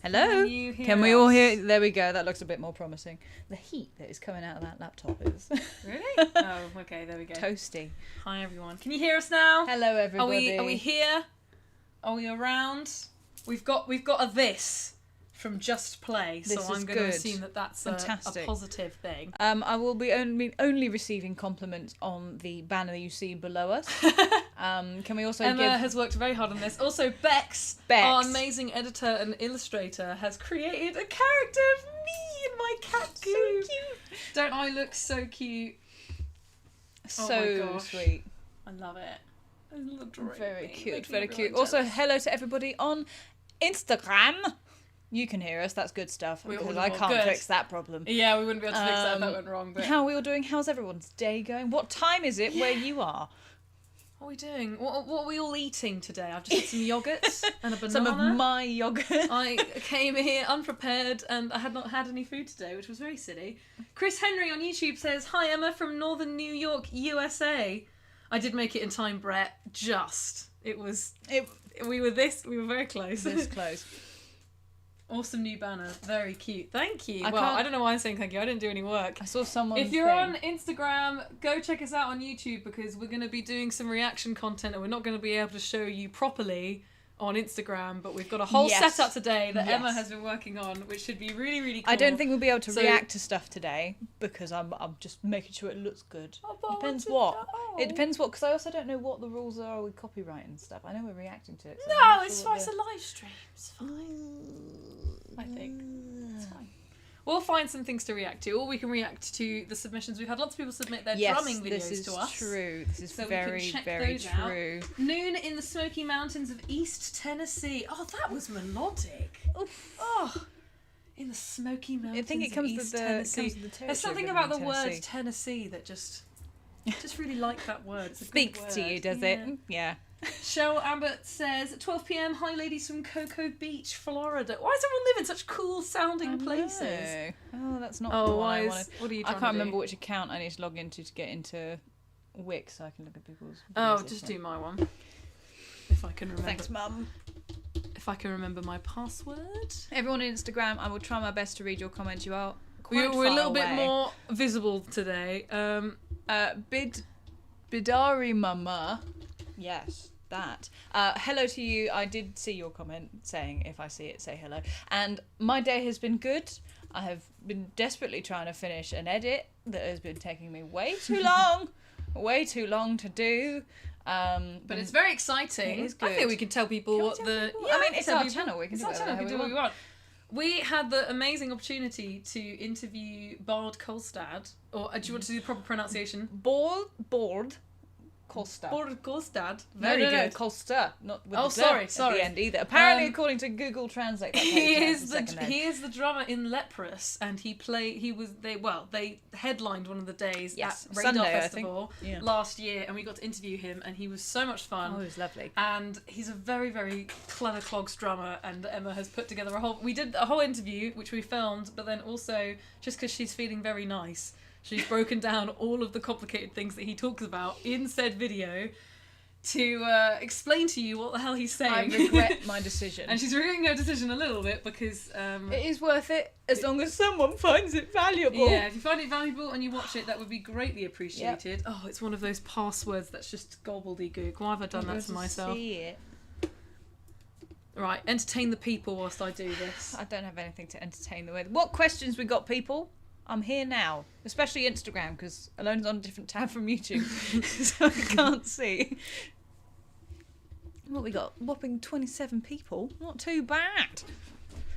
Hello? Can Can we all hear? There we go. That looks a bit more promising. The heat that is coming out of that laptop is Really? Oh, okay, there we go. toasty. Hi, everyone. Can you hear us now? Hello, everybody. Are we here? Are we around? We've got a this from Just Play, so This I'm is going to good. assume that that's a Fantastic. positive thing. I will be only receiving compliments on the banner you see below us. Can we also Emma give... has worked very hard on this. Also, Bex, our amazing editor and illustrator, has created a character of me in my cat So coop. cute. Don't I look so cute? Oh my So gosh. sweet. I love it. I love it. Very cute. Making Very everyone cute. Also, jealous. hello to everybody on Instagram. You can hear us. That's good stuff. We're Because all I can't good. fix that problem. Yeah, we wouldn't be able to fix that if that Um, went wrong. But How are we all doing? How's everyone's day going? What time is it where you are? what are we doing? What are we all eating today? I've just had some yogurts and a banana. Some of my yogurt. I came here unprepared and I had not had any food today, which was very silly. Chris Henry on YouTube says, "Hi Emma from Northern New York, USA." I did make it in time, Brett. Just. We were very close. This close. Awesome new banner. Very cute. Thank you. I Well, can't- I don't know why I'm saying thank you. I didn't do any work. I saw someone. If you're on Instagram, go check us out on YouTube because we're going to be doing some reaction content and we're not going to be able to show you properly on Instagram, but we've got a whole Yes. setup today that Emma Yes. has been working on, which should be really, really cool. I don't think we'll be able to So- react to stuff today because I'm just making sure it looks good. Oh, but I Depends want what. to know. It depends what, because I also don't know what the rules are with copyright and stuff. I know we're reacting to it. So I'm No, not it's sure fine. what It's a the- live stream. It's fine. I think. It's fine. We'll find some things to react to, or we can react to the submissions. We've had lots of people submit their Yes, drumming videos this is to us. true. This is So we can very, check very those out. true. Noon in the Smoky Mountains of East Tennessee. Oh, that was melodic. Oh, in the Smoky Mountains I think it of comes East with the Tennessee. comes with the territory. There's something of about the living in word Tennessee. Tennessee that just really like that word. It's a good Speaks to word. you, does Yeah. it? Yeah. Cheryl Abbott says, 12 p.m. Hi ladies from Cocoa Beach, Florida. Why does everyone live in such cool sounding places? No. Oh, that's not Oh, the one why I is, wanted. what are you I trying can't to remember do? which account I need to log into to get into Wix so I can look at people's. Oh, videos just this do my one. If I can remember. Thanks, Mum. If I can remember my password. Everyone on Instagram, I will try my best to read your comments. You are We're quite a far little bit away. more visible today. Bidari Mama. Yes, that. Hello to you. I did see your comment saying if I see it, say hello. And my day has been good. I have been desperately trying to finish an edit that has been taking me way too long. Way too long to do. But it's very exciting. It is I think good. we can tell people Can we what tell the. people? Yeah, I mean, we it's can tell our people. channel, we can It's do our channel. We whatever can do we what we want. We had the amazing opportunity to interview Bard Kolstad, or do you want to do the proper pronunciation? bored. Costa. Bard Kolstad. No, Very no, no, good. Costa, not with Oh, the sorry, at sorry. the end either. Apparently, Um, according to Google Translate, that He page has is a second name. he is the drummer in Leprous, and they headlined one of the days Yes, at Radar Sunday, I think. Festival Yeah. last year, and we got to interview him, and he was so much fun. Oh, it was lovely. And he's a very, very clever clogs drummer, and Emma has put together we did a whole interview, which we filmed, but then also, just because she's feeling very nice, she's broken down all of the complicated things that he talks about in said video to explain to you what the hell he's saying. I regret my decision. And she's regretting her decision a little bit because... it is worth it as long as someone finds it valuable. yeah, if you find it valuable and you watch it, that would be greatly appreciated. Oh, it's one of those passwords that's just gobbledygook. Why have I done that to myself? See it. Right, entertain the people whilst I do this. I don't have anything to entertain them with. What questions we got, people? I'm here now, especially Instagram because Alone's on a different tab from YouTube, so I can't see. What we got? Whopping 27 people. Not too bad.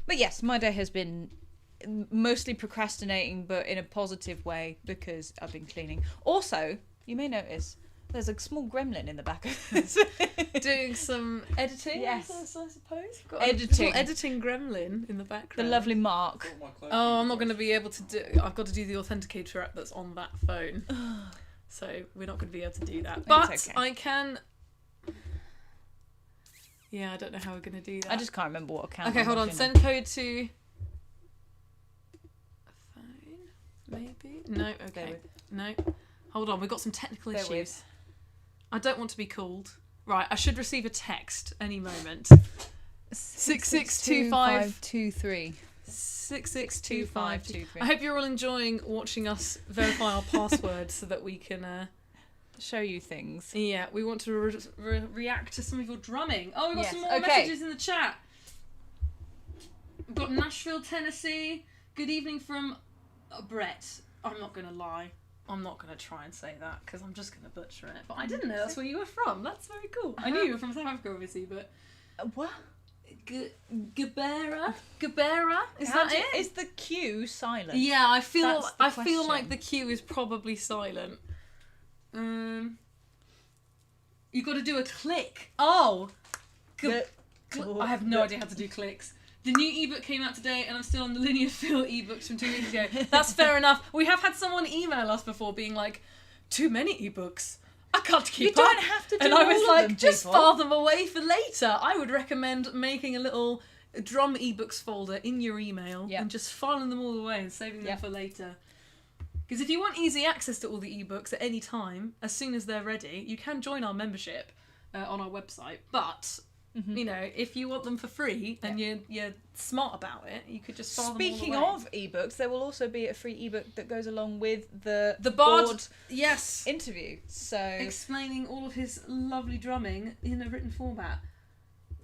But yes, my day has been mostly procrastinating, but in a positive way because I've been cleaning. Also, you may notice there's a small gremlin in the back of this. Doing some editing, Yes. I suppose. We've got Editing. A little editing gremlin in the The background. lovely Mark. Oh, I'm not going to be able to do... I've got to do the authenticator app that's on that phone. So we're not going to be able to do that. But okay. I can... Yeah, I don't know how we're going to do that. I just can't remember what account. Okay, I'm hold on. logged in Send code to... a phone? Maybe? No, Bear okay. with. No. Hold on, we've got some technical Bear issues. with. I don't want to be called. Right, I should receive a text any moment. 662523. 662523. I hope you're all enjoying watching us verify our password so that we can show you things. Yeah, we want to react to some of your drumming. Oh, we've got some more Okay. messages in the chat. We've got Nashville, Tennessee. Good evening from Brett. I'm not going to lie. I'm not going to try and say that because I'm just going to butcher it. But I didn't know that's where you were from. That's very cool. I knew you were from South Africa, obviously, but... What? Gabera? Is How that do- it? Is the Q silent? Yeah, I feel That's the feel like question. the Q is probably silent. You've got to do a click. Oh! I have no idea how to do clicks. The new ebook came out today and I'm still on the Linear Feel ebooks from 2 weeks ago. That's fair enough. We have had someone email us before being like, too many ebooks. I can't keep You up. don't have to do And I was all of like, them, just people. file them away for later. I would recommend making a little drum ebooks folder in your email Yep. and just filing them all away and saving them Yep. for later. Because if you want easy access to all the ebooks at any time, as soon as they're ready, you can join our membership on our website. But, you know, if you want them for free and you're smart about it, you could just file Speaking them all away. of ebooks, there will also be a free ebook that goes along with the Bard- board Yes. interview. So Explaining all of his lovely drumming in a written format.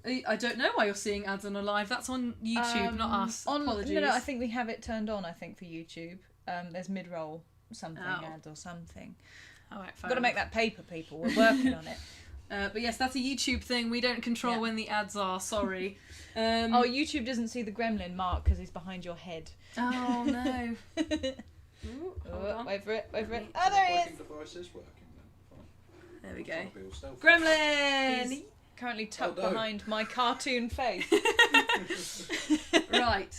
I don't know why you're seeing ads on a live. That's on YouTube, not us. Apologies. No, I think we have it turned on. I think for YouTube, there's mid-roll something Oh. ads or something. All right, We've got to make that paper, people. We're working on it. But yes, that's a YouTube thing. We don't control Yeah. when the ads are. Sorry. Oh, YouTube doesn't see the gremlin, Mark, because he's behind your head. Oh no. Ooh, hold on. Wait for it. Wait for it. Oh, Oh, there he Working is. device is working then. Fine. There we go. Trying to be all stealthy. Gremlin. He's currently tucked Oh, no. behind my cartoon face. Right.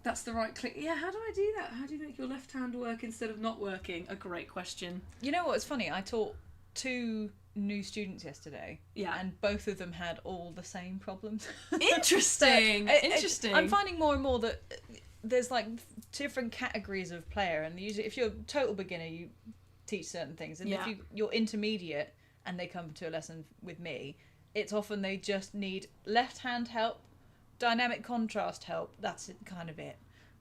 That's the right click. Yeah, how do I do that? How do you make your left hand work instead of not working? A great question. You know what's funny? I taught 2 new students yesterday, Yeah. and both of them had all the same problems. Interesting. So, Interesting. I'm finding more and more that there's like different categories of player, and usually if you're a total beginner, you teach certain things, and Yeah. if you're intermediate and they come to a lesson with me, it's often they just need left hand help, dynamic contrast help. That's it, kind of it.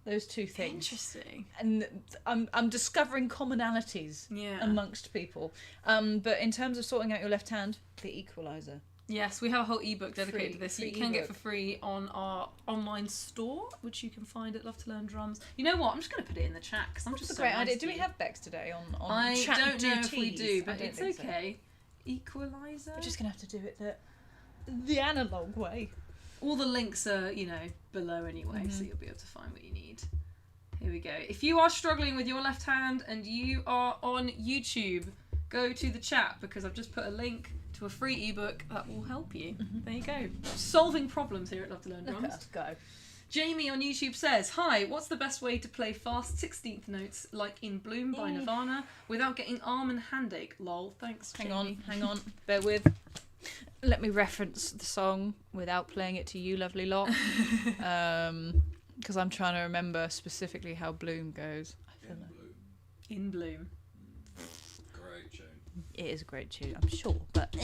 Those 2 things. Interesting. And I'm discovering commonalities Yeah. amongst people. But in terms of sorting out your left hand, the equalizer. Yes, we have a whole ebook dedicated Free- to this. free You can get ebook. for free on our online store, which you can find at Love to Learn Drums. You know what? I'm just going to put it in the chat because I'm That's just a so great nice idea. to Do we you. have Bex today on I chat don't know if we duties? do, I but don't it's think so. okay. Equalizer. We're just gonna have to do it the analog way. All the links are, below anyway, so you'll be able to find what you need. Here we go. If you are struggling with your left hand and you are on YouTube, go to the chat because I've just put a link to a free ebook that will help you. There you go. Solving problems here at Love to Learn Look at Drums. us go. Jamie on YouTube says, "Hi, what's the best way to play fast 16th notes like in Bloom by Nirvana without getting arm and hand ache? Lol, thanks, Hang Jamie." on. Bear with. Let me reference the song without playing it to you, lovely lot. Because I'm trying to remember specifically how Bloom goes. I feel In like Bloom. In Bloom. Great tune. it is a great tune, I'm sure, but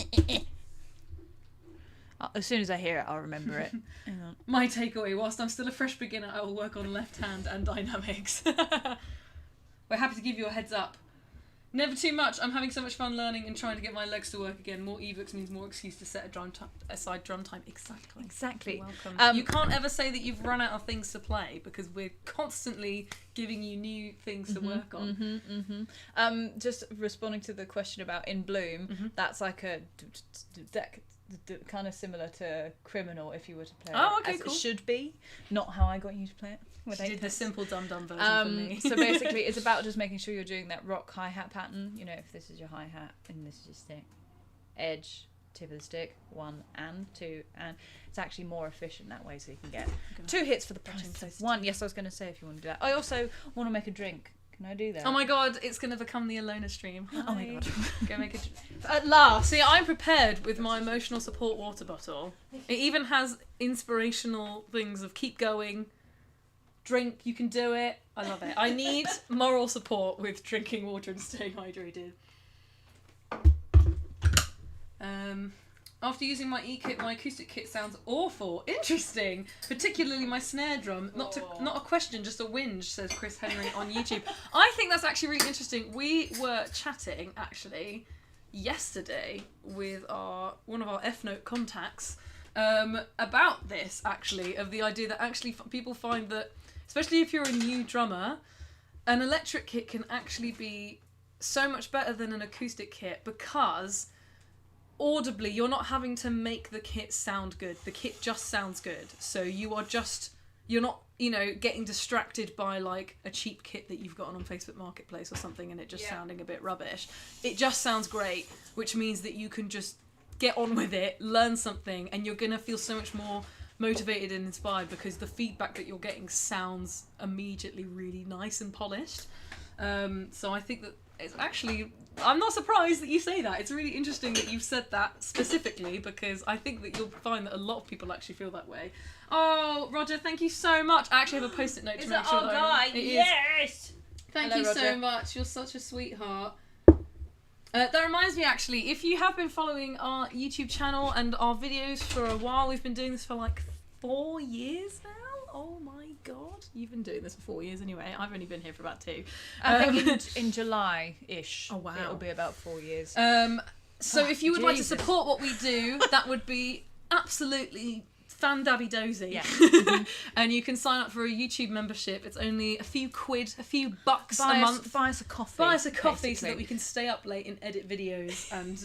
as soon as I hear it, I'll remember it. Hang on. My takeaway, whilst I'm still a fresh beginner, I will work on left hand and dynamics. We're happy to give you a heads up. Never too much. I'm having so much fun learning and trying to get my legs to work again. More ebooks means more excuse to set aside drum time. Exactly. Exactly. You're welcome. Um, You can't ever say that you've run out of things to play because we're constantly giving you new things to work on. Just responding to the question about In Bloom, that's like a kind of similar to Criminal if you were to play Oh, it okay, as cool. it should be, not how I got you to play it. With She did the Apex. simple dum-dum version for me. So basically it's about just making sure you're doing that rock hi-hat pattern. You know, if this is your hi-hat and this is your stick, edge, tip of the stick, 1 and 2, and it's actually more efficient that way, so you can get 2 hits for the price of 1. Yes, I was going to say if you want to do that. I also want to make a drink. Can I do that? Oh my god, it's going to become the Alona stream. Oh my god. Go make a... At last. See, I'm prepared with my emotional support water bottle. It even has inspirational things of keep going, drink, you can do it. I love it. I need moral support with drinking water and staying hydrated. After using my e-kit, my acoustic kit sounds awful. Interesting. Particularly my snare drum. Not a question, just a whinge, says Chris Henry on YouTube. I think that's actually really interesting. We were chatting, actually, yesterday with one of our F-Note contacts about this, actually, of the idea that actually people find that, especially if you're a new drummer, an electric kit can actually be so much better than an acoustic kit because audibly you're not having to make the kit sound good. The kit just sounds good. So you're not, getting distracted by like a cheap kit that you've gotten on Facebook Marketplace or something and it just sounding a bit rubbish. It just sounds great, which means that you can just get on with it, learn something, and you're gonna feel so much more motivated and inspired because the feedback that you're getting sounds immediately really nice and polished. So I think that it's actually, I'm not surprised that you say that. It's really interesting that you've said that specifically because I think that you'll find that a lot of people actually feel that way. Oh, Roger, thank you so much. I actually have a post-it note to make sure that it is. Yes! Thank Hello, you so Roger. much. You're such a sweetheart. That reminds me, actually, if you have been following our YouTube channel and our videos for a while, we've been doing this for like 4 years now. Oh my god, you've been doing this for 4 years anyway. I've only been here for about 2. I think in July-ish. Oh, wow. It'll be about 4 years. So if you would like to Jesus. support what we do, that would be absolutely fan-dabby-dozy. Yeah. And you can sign up for a YouTube membership. It's only a few quid, a few bucks a Buy month. us a coffee. Buy us a coffee so basically. that we can stay up late and edit videos and,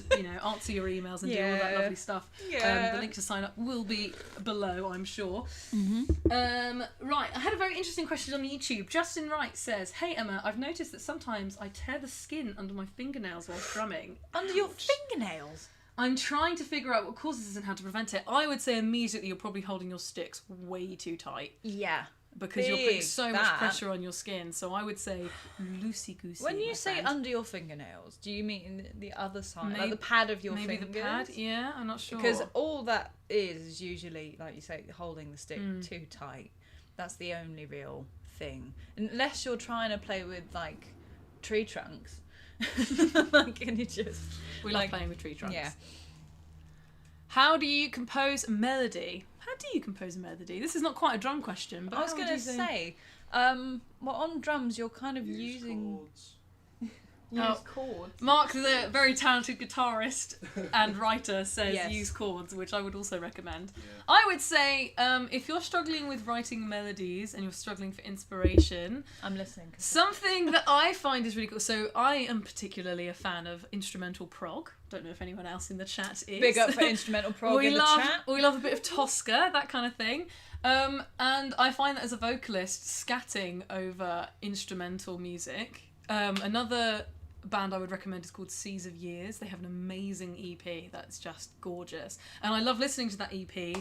answer your emails and do all that Yeah. lovely stuff. Yeah. The link to sign up will be below, I'm sure. Mm-hmm. Right, I had a very interesting question on YouTube. Justin Wright says, "Hey Emma, I've noticed that sometimes I tear the skin under my fingernails whilst drumming. Under your fingernails? I'm trying to figure out what causes this and how to prevent it. I would say immediately you're probably holding your sticks way too tight Yeah. because you're putting Big so much that. pressure on your skin. So I would say loosey-goosey. When you my say friend. under your fingernails, do you mean the other side? Maybe- like the pad of your Maybe fingers? the pad? Yeah, I'm not sure. Because all that is usually, like you say, holding the stick too tight. That's the only real thing. Unless you're trying to play with, like, tree trunks. Like, can you just... we love playing with tree trunks. Yeah. How do you compose a melody? How do you compose a melody? This is not quite a drum question, but I was how would going you to say, well, on drums, you're kind of Use using... chords. Oh. chords. Mark, the very talented guitarist and writer, says Yes. use chords, which I would also recommend. Yeah. I would say if you're struggling with writing melodies and you're struggling for inspiration, I'm listening. something that I find is really cool. So I am particularly a fan of instrumental prog. Don't know if anyone else in the chat is. Big up for instrumental prog we in love, the chat. We love a bit of Tosca, that kind of thing. And I find that as a vocalist, scatting over instrumental music. Another band I would recommend is called Seas of Years. They have an amazing EP that's just gorgeous. And I love listening to that EP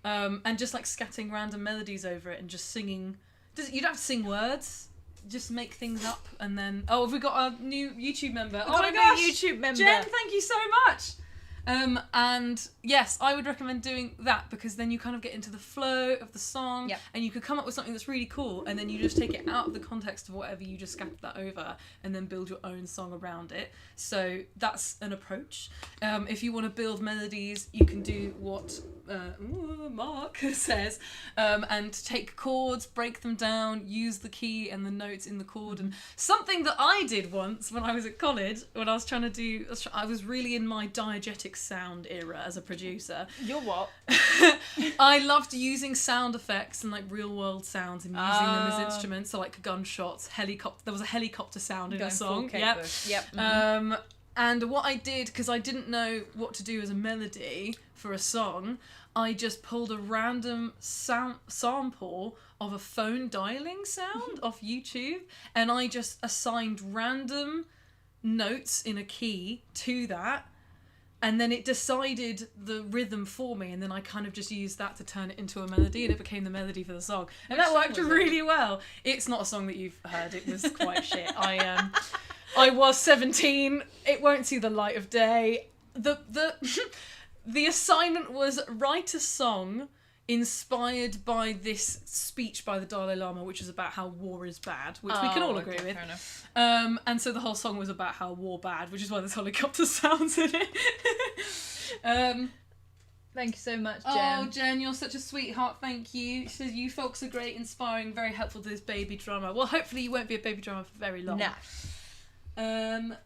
and just like scatting random melodies over it and just singing. You don't have to sing words. Just make things up and then... Oh, have we got a new YouTube member? Oh my gosh! YouTube member. Jen, thank you so much. And yes, I would recommend doing that because then you kind of get into the flow of the song Yep. and you could come up with something that's really cool and then you just take it out of the context of whatever you just scattered that over and then build your own song around it. So that's an approach. If you want to build melodies, you can do what Mark says and take chords, break them down, use the key and the notes in the chord. And something that I did once when I was at college, when I was trying to do... I was really in my diegetic sound era as a producer. You're what? I loved using sound effects and like real world sounds and using them as instruments, so like gunshots, helicopter. There was a helicopter sound in Going a song. full Kate Yep. Bush. Yep. And what I did, because I didn't know what to do as a melody for a song, I just pulled a random sample of a phone dialing sound off YouTube, and I just assigned random notes in a key to that. And then it decided the rhythm for me, and then I kind of just used that to turn it into a melody, and it became the melody for the song. And Which that song worked was it? really well. It's not a song that you've heard. It was quite shit. I was 17. It won't see the light of day. The assignment was write a song inspired by this speech by the Dalai Lama, which is about how war is bad, which we can all agree with. Fair enough. And so the whole song was about how war bad, which is why there's helicopter sounds in it. Thank you so much, Jen. Oh, Jen, you're such a sweetheart. Thank you. She says you folks are great, inspiring, very helpful to this baby drummer. Well, hopefully you won't be a baby drummer for very long. No.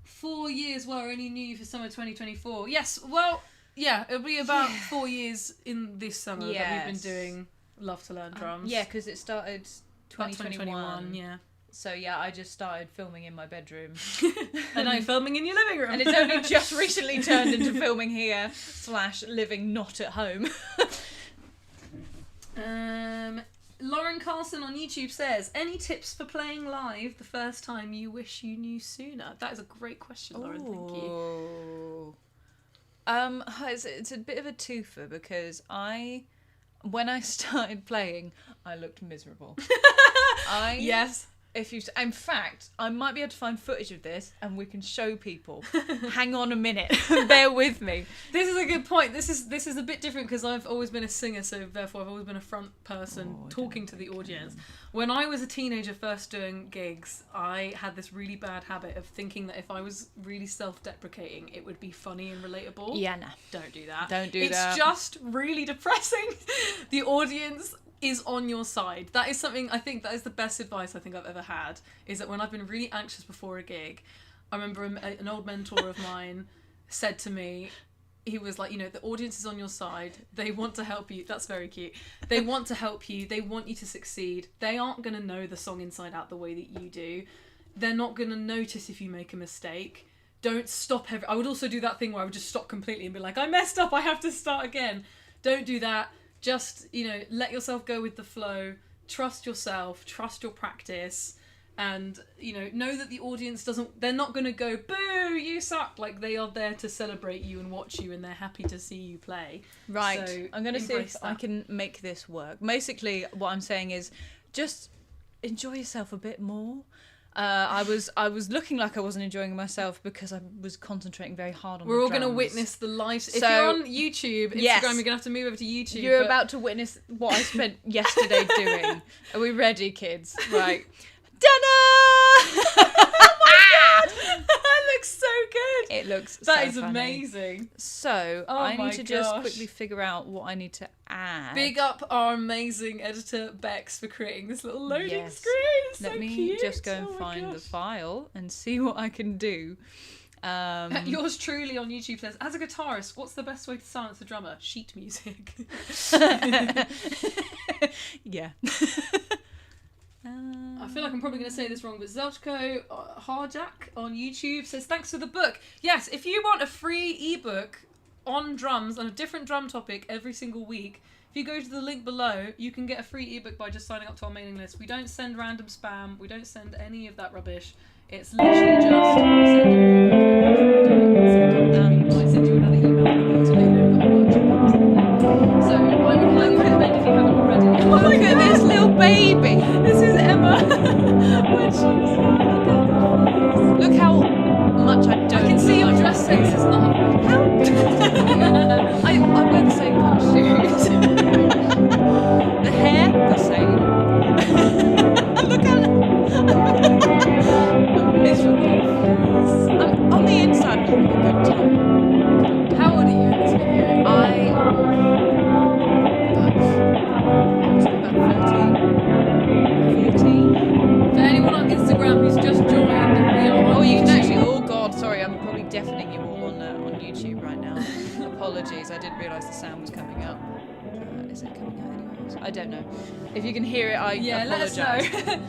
4 years. Well, I only knew you for summer 2024. Yes. Well, yeah, it'll be about 4 years in this summer that we've been doing Love to Learn Drums. Yeah, because it started 2021. Yeah. So yeah, I just started filming in my bedroom. And now you're filming in your living room. And it's only just recently turned into filming here / living not at home. Lauren Carlson on YouTube says, any tips for playing live the first time you wish you knew sooner? That is a great question, Lauren. Thank you. It's a bit of a twofer because when I started playing, I looked miserable. Yes. In fact, I might be able to find footage of this and we can show people. Hang on a minute, bear with me. This is a good point. This is a bit different because I've always been a singer, so therefore I've always been a front person talking to the audience. When I was a teenager first doing gigs, I had this really bad habit of thinking that if I was really self-deprecating, it would be funny and relatable. Yeah, no. Don't do that. Don't do that. It's just really depressing. The audience is on your side. That is something, I think that is the best advice I think I've ever had, is that when I've been really anxious before a gig, I remember an old mentor of mine said to me, he was like, the audience is on your side. They want to help you. That's very cute. They want to help you. They want you to succeed. They aren't going to know the song inside out the way that you do. They're not going to notice if you make a mistake. Don't stop. I would also do that thing where I would just stop completely and be like, I messed up. I have to start again. Don't do that. Just, let yourself go with the flow, trust yourself, trust your practice, and, know that the audience they're not going to go, boo, you suck. Like, they are there to celebrate you and watch you, and they're happy to see you play. Right. So I'm going to see if I can make this work. Basically, what I'm saying is just enjoy yourself a bit more. I was looking like I wasn't enjoying myself because I was concentrating very hard on We're all going to witness the live... So, if you're on YouTube, Instagram, yes, you're going to have to move over to YouTube. You're about to witness what I spent yesterday doing. Are we ready, kids? Right. Dunno! Oh my god! That looks so good! It looks That so is funny. Amazing. So, Oh I my need to just gosh. quickly figure out what I need to add. Big up our amazing editor, Bex, for creating this little loading Yes. screen. It's Let so me cute. just go and Oh my find the gosh. file and see what I can do. Yours truly on YouTube says, as a guitarist, what's the best way to silence a drummer? Sheet music. Yeah. I feel like I'm probably going to say this wrong, but Zelchko Harjak on YouTube says, thanks for the book. Yes, if you want a free ebook on drums, on a different drum topic every single week, if you go to the link below, you can get a free ebook by just signing up to our mailing list. We don't send random spam. We don't send any of that rubbish. It's literally just, we send you an ebook, and we might send you another email to let you know that our workshop is something. So I would highly recommend, if you haven't already. Oh, look at this little baby. This is Emma. When she's Look how much I don't. I can see your dress sense is not. How? I wear the same kind of shoes. The hair, the same. Look at I'm miserable. I'm on the inside having a good time. How old are you in this video? about 13, 14. For anyone on Instagram who's just joined, we are on Oh, you can YouTube. actually. Oh God, sorry, I'm probably deafening you all on YouTube right now. Apologies, I didn't realise the sound was coming up. Is it coming out anywhere else? I don't know. If you can hear it, I apologise. Let us know.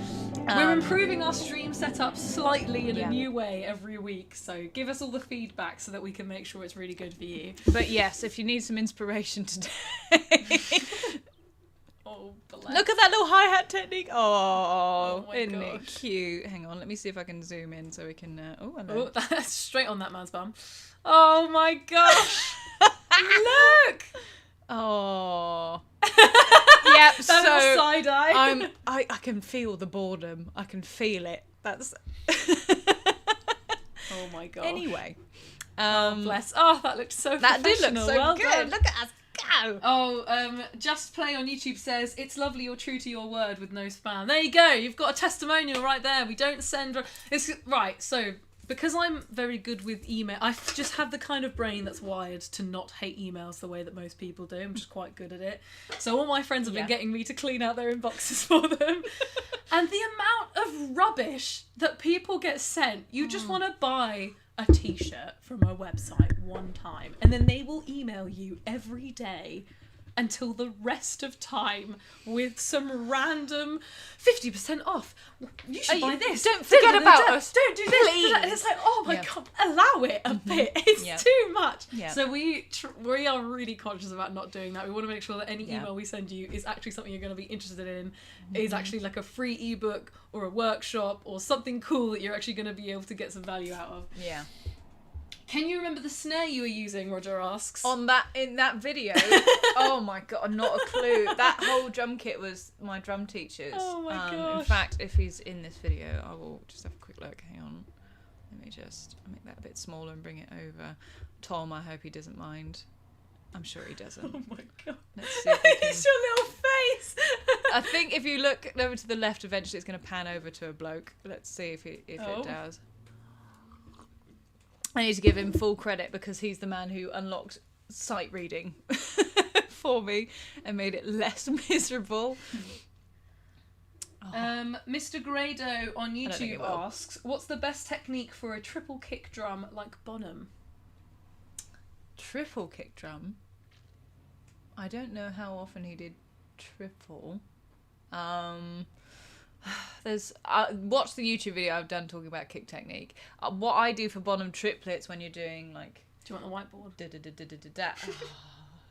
We're improving our stream setup slightly in Yeah. a new way every week, so give us all the feedback so that we can make sure it's really good for you. But yes, if you need some inspiration today, Oh, bless. look at that little hi-hat technique. Oh, my isn't it gosh. cute? Hang on, let me see if I can zoom in so we can. Oh, hello. Oh, that's straight on that man's bum. Oh my gosh! Look! Oh. Yep. That So little side eye. I can feel the boredom. I can feel it. That's. Oh my god. Anyway. Bless. Oh, that looked so That did look professional. so Well good. done. Look at us go. Oh, Just Play on YouTube says, it's lovely you're true to your word with no spam. There you go. You've got a testimonial right there. We don't send... Right, so because I'm very good with email, I just have the kind of brain that's wired to not hate emails the way that most people do. I'm just quite good at it. So all my friends have been getting me to clean out their inboxes for them. And the amount of rubbish that people get sent, you just want to buy a t-shirt from a website one time, and then they will email you every day until the rest of time with some random 50% off. You should buy this. Don't forget about us. Don't do this. Please. And it's like, oh my god, allow it a bit. It's too much. Yeah. So we are really conscious about not doing that. We want to make sure that any email we send you is actually something you're going to be interested in, is actually like a free ebook or a workshop or something cool that you're actually going to be able to get some value out of. Yeah. Can you remember the snare you were using, Roger asks? In that video, oh my god, not a clue. That whole drum kit was my drum teacher's. Oh my In gosh. fact, if he's in this video, I will just have a quick look. Hang on. Let me just make that a bit smaller and bring it over. Tom, I hope he doesn't mind. I'm sure he doesn't. Oh my god. Let's see if we can... It's your little face. I think if you look over to the left, eventually it's going to pan over to a bloke. Let's see if it does. I need to give him full credit because he's the man who unlocked sight reading for me and made it less miserable. Mr. Grado on think YouTube it will. asks, what's the best technique for a triple kick drum like Bonham? Triple kick drum? I don't know how often he did triple. There's watch the YouTube video I've done talking about kick technique. What I do for Bonham triplets when you're doing like Do you want the whiteboard?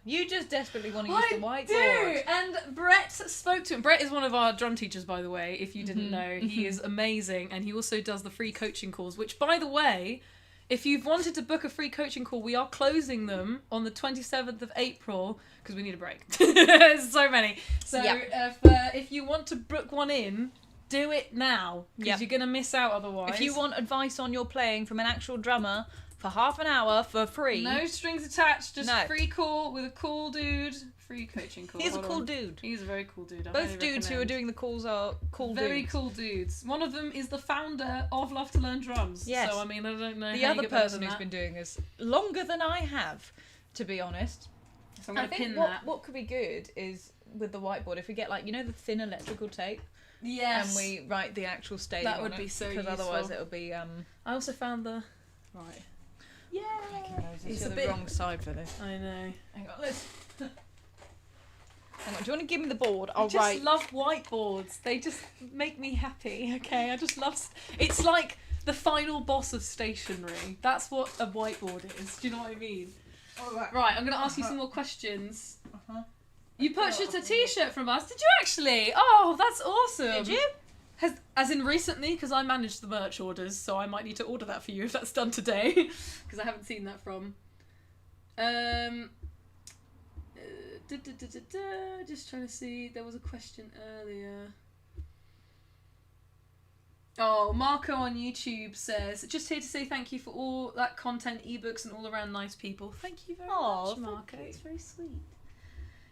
You just desperately want to use the whiteboard. do. And Brett spoke to him. Brett is one of our drum teachers, by the way, if you didn't know. He is amazing, and he also does the free coaching calls, which, by the way, if you've wanted to book a free coaching call, we are closing them on the 27th of April because we need a break. There's so many. So if you want to book one in, do it now because you're going to miss out otherwise. If you want advice on your playing from an actual drummer for half an hour for free. No strings attached, just free call with a cool dude. Free coaching call. He's a cool dude. He's a very cool dude. I Both highly dudes who are recommend. doing the calls are cool Very dudes. cool dudes. One of them is the founder of Love to Learn Drums. Yes. So, I mean, I don't know The how you other get better person than who's that. been doing this longer than I have, to be honest. So I'm I going to think pin what, that. what could be good is with the whiteboard, if we get like, you know, the thin electrical tape, Yes. and we write the actual stage That on would it, be so because useful. otherwise it'll be I also found the... Right. Yeah. it's It's a the bit... wrong side for this. I know. Hang on, let's. Hang on, do you want to give me the board? I I'll just write. love whiteboards. They just make me happy, okay? I just love... It's like the final boss of stationery. That's what a whiteboard is. Do you know what I mean? Right, I'm going to ask you some more questions. You purchased a t-shirt from us. Did you actually? Oh, that's awesome. Did you? As in recently, because I manage the merch orders, so I might need to order that for you if that's done today, because I haven't seen that from. Just trying to see. There was a question earlier. Oh, Marco on YouTube says, just here to say thank you for all that content, ebooks, and all around nice people. Thank you very much, Marco. It's very sweet.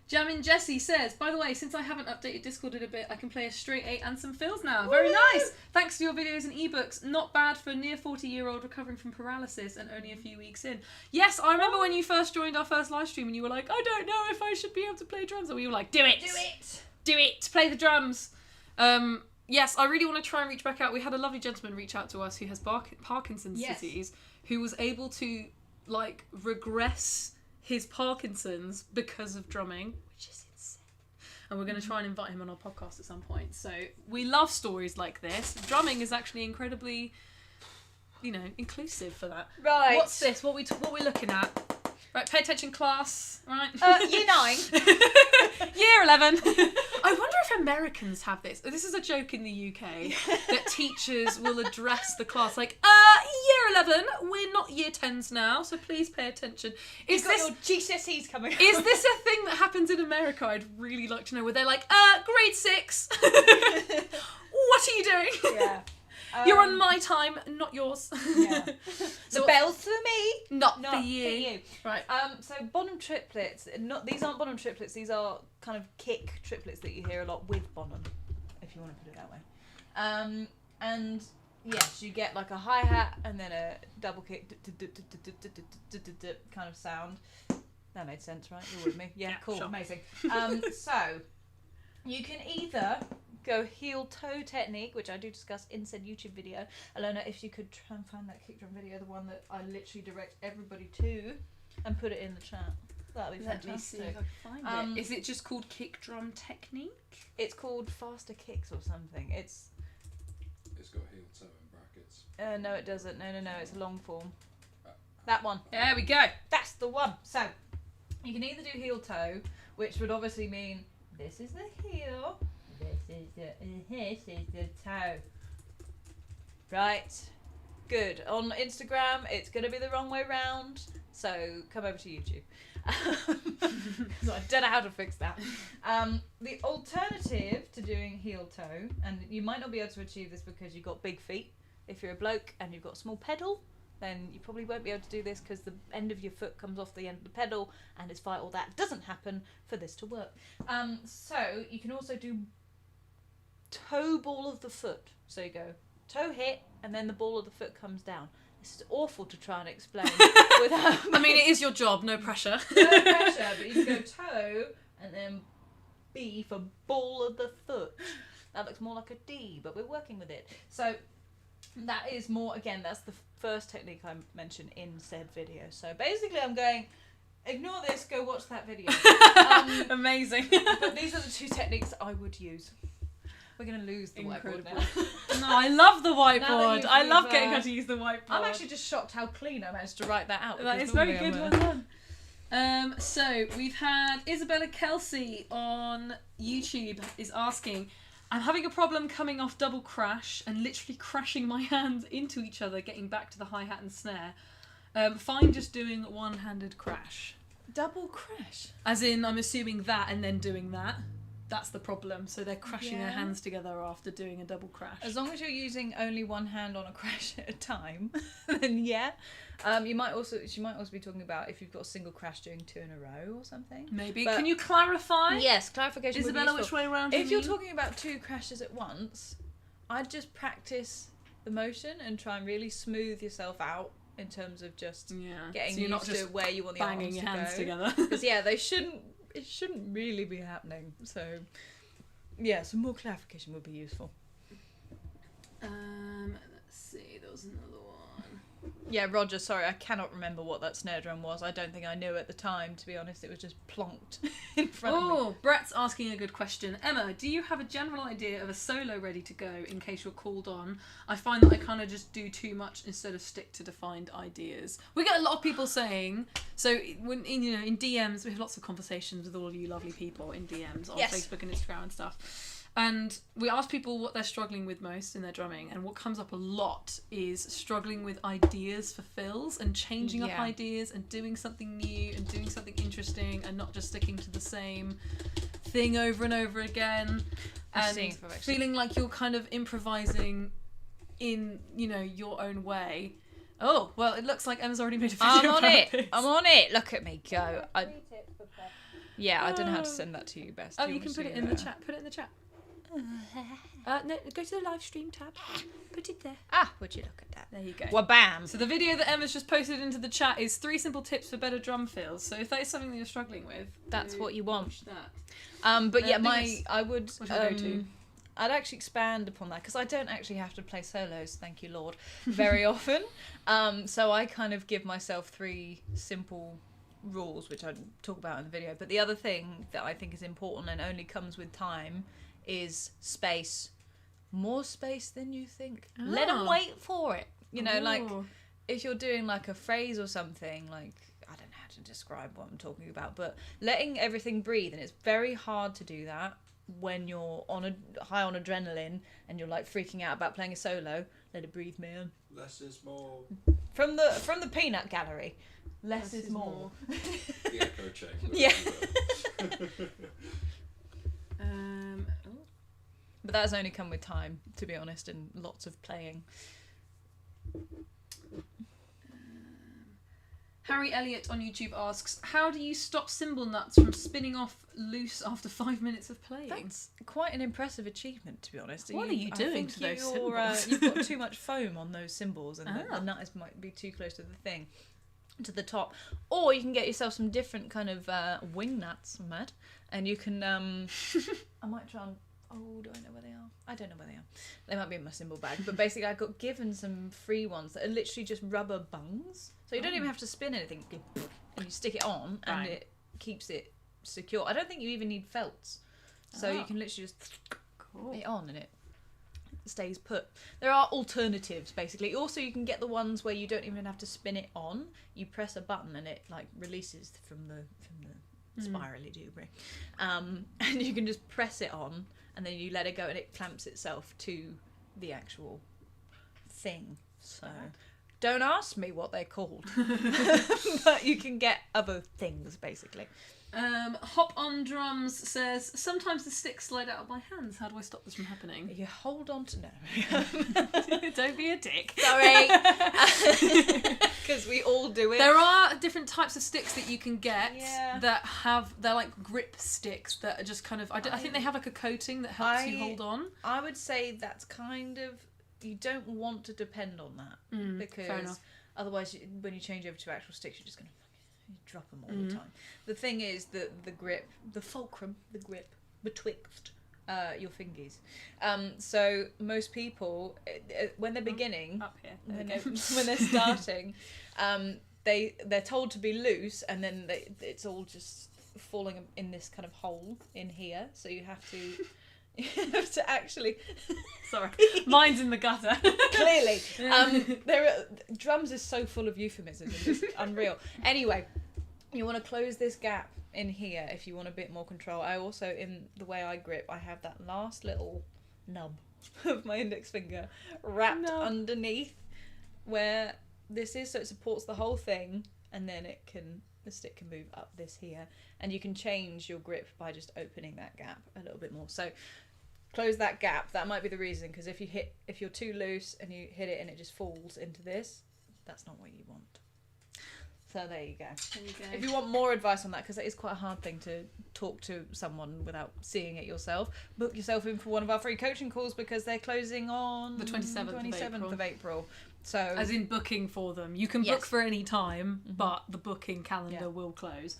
Jamin Jesse says, by the way, since I haven't updated Discord in a bit, I can play a straight 8 and some fills now. Very nice. Thanks for your videos and ebooks. Not bad for a near 40-year-old recovering from paralysis and only a few weeks in. Yes, I remember when you first joined our first live stream and you were like, I don't know if I should be able to play drums. And we were like, do it. Do it. Do it. Play the drums. Yes, I really want to try and reach back out. We had a lovely gentleman reach out to us who has Parkinson's disease, who was able to, like, regress his Parkinson's because of drumming, which is insane. And we're going to try and invite him on our podcast at some point. So we love stories like this. Drumming is actually incredibly, inclusive for that. Right. What's this? What we looking at? Right, pay attention, class. Right. Year 9. Year 11. I wonder if Americans have this. This is a joke in the UK that teachers will address the class like, year 11, we're not year 10s now, so please pay attention. Is this your GCSEs coming up? Is this a thing that happens in America? I'd really like to know, where they're like, grade 6. What are you doing? Yeah. You're on my time, not yours. Yeah. So the bell's for me, not not for for you. you. Right. So Bonham triplets. These aren't Bonham triplets. These are kind of kick triplets that you hear a lot with Bonham, if you want to put it that way. And yes, you get like a hi-hat and then a double kick kind of sound. That made sense, right? You're with me? Yeah, cool, sure. amazing. So, you can either go heel-toe technique, which I do discuss in said YouTube video. Alona, if you could try and find that kick drum video, the one that I literally direct everybody to, and put it in the chat. That'd be Let me see fantastic. if I can find it. Is it just called kick drum technique? It's called faster kicks or something. It's got heel toe in brackets. no, it doesn't. No. It's a long form. That one. There we go. That's the one. So you can either do heel toe, which would obviously mean this is the heel, this is the toe. Right. Good. On Instagram, it's gonna be the wrong way round. So come over to YouTube. So I don't know how to fix that. The alternative to doing heel toe, and you might not be able to achieve this because you've got big feet. If you're a bloke and you've got a small pedal, then you probably won't be able to do this because the end of your foot comes off the end of the pedal, and it's all that doesn't happen for this to work. So you can also do toe ball of the foot. So you go toe hit, and then the ball of the foot comes down. This is awful to try and explain without. I mean, it is your job, no pressure. No pressure, but you can go toe and then B for ball of the foot. That looks more like a D, but we're working with it. So that is more, again, that's the first technique I mentioned in said video. So basically I'm going, ignore this, go watch that video. Amazing. But these are the two techniques I would use. We're going to lose the whiteboard now. No, I love the Now that whiteboard. you've- I love you've, getting her to use the whiteboard. I'm actually just shocked how clean I managed to write that out. That because is very normally good, I'm well done. So we've had Isabella Kelsey on YouTube is asking, I'm having a problem coming off double crash and literally crashing my hands into each other, getting back to the hi-hat and snare. Fine just doing one-handed crash. Double crash. As in, I'm assuming that and then doing that. That's the problem. So they're crashing their Yeah. hands together after doing a double crash. As long as you're using only one hand on a crash at a time, then yeah. She might also be talking about if you've got a single crash doing two in a row or something. Maybe. But- Can you clarify? Yes, clarification. would be Isabella, useful. which way around? If you're talking about two crashes at once, I'd just practice the motion and try and really smooth yourself out in terms of just getting so you're not used just to where you want the banging arms your to hands go. together. Because it shouldn't really be happening. So yeah, some more clarification would be useful. Let's see. There was another one. Yeah, Roger, sorry, I cannot remember what that snare drum was. I don't think I knew at the time, to be honest. It was just plonked in front of me. Oh, Brett's asking a good question. Emma, do you have a general idea of a solo ready to go in case you're called on? I find that I kind of just do too much instead of stick to defined ideas. We get a lot of people saying, so when in DMs, we have lots of conversations with all of you lovely people in DMs on Yes. Facebook and Instagram and stuff. And we ask people what they're struggling with most in their drumming, and what comes up a lot is struggling with ideas for fills and changing up Yeah. ideas and doing something new and doing something interesting and not just sticking to the same thing over and over again, I've and seen it, actually. feeling like you're kind of improvising in your own way. Oh, well, it looks like Emma's already made a video I'm on about it. this. I'm on it. Look at me go. I don't know how to send that to you best. Oh, Do you want can to put it see in the that? chat. Put it in the chat. No, go to the live stream tab. Put it there. Ah, would you look at that? There you go. Wabam. So the video that Emma's just posted into the chat is 3 simple tips for better drum fills. So if that is something that you're struggling with, That's go what you want. watch that. But yeah, Lucas, I would. what's your go-to? I'd actually expand upon that because I don't actually have to play solos, thank you Lord, very often. So I kind of give myself 3 simple rules, which I talk about in the video. But the other thing that I think is important and only comes with time is space. More space than you think. Let them Ah. wait for it. Like Ooh. if you're doing like a phrase or something, like I don't know how to describe what I'm talking about, but letting everything breathe, and it's very hard to do that when you're high on adrenaline and you're like freaking out about playing a solo. Let it breathe, man. Less is more. From the peanut gallery, less is more. The echo chamber. Yeah. Oh. But that has only come with time, to be honest, and lots of playing. Harry Elliott on YouTube asks, how do you stop cymbal nuts from spinning off loose after 5 minutes of playing? That's quite an impressive achievement, to be honest. What are you doing to those cymbals? You've got too much foam on those cymbals, and the nut might be too close to the thing, to the top. Or you can get yourself some different kind of wing nuts, Matt, and you can. I might try and. Oh, do I know where they are? I don't know where they are. They might be in my cymbal bag. But basically, I got given some free ones that are literally just rubber bungs. So you don't even have to spin anything. And you stick it on, and it keeps it secure. I don't think you even need felts. So you can literally just put it on, and it stays put. There are alternatives, basically. Also, you can get the ones where you don't even have to spin it on. You press a button, and it like releases from the spirally debris. And you can just press it on, and then you let it go, and it clamps itself to the actual thing. So don't ask me what they're called. But you can get other things, basically. Hop on Drums says, sometimes the sticks slide out of my hands. How do I stop this from happening? You hold on to no. Don't be a dick. Sorry. Because we all do it. There are different types of sticks that you can get Yeah. they're like grip sticks that are just kind of, I think they have like a coating that helps you hold on. I would say that's kind of, you don't want to depend on that. Fair Because enough. otherwise, when you change over to actual sticks, you're just going to drop them all the time. The thing is that the grip, the fulcrum, the grip betwixt your fingies. So most people, when they're beginning, Up here. when they're starting, they're told to be loose, and then it's all just falling in this kind of hole in here. So you have to. You have to actually. Sorry, mine's in the gutter. Clearly, drums is so full of euphemisms. It's just unreal. Anyway, you want to close this gap in here if you want a bit more control. I also, in the way I grip, I have that last little nub of my index finger wrapped underneath where this is, so it supports the whole thing, and then the stick can move up this here, and you can change your grip by just opening that gap a little bit more. So close that gap. That might be the reason, because if you're too loose and you hit it and it just falls into this, that's not what you want. So there you go. If you want more advice on that, because that is quite a hard thing to talk to someone without seeing it yourself, book yourself in for one of our free coaching calls, because they're closing on The 27th of April. So as in booking for them. You can book for any time, but the booking calendar will close.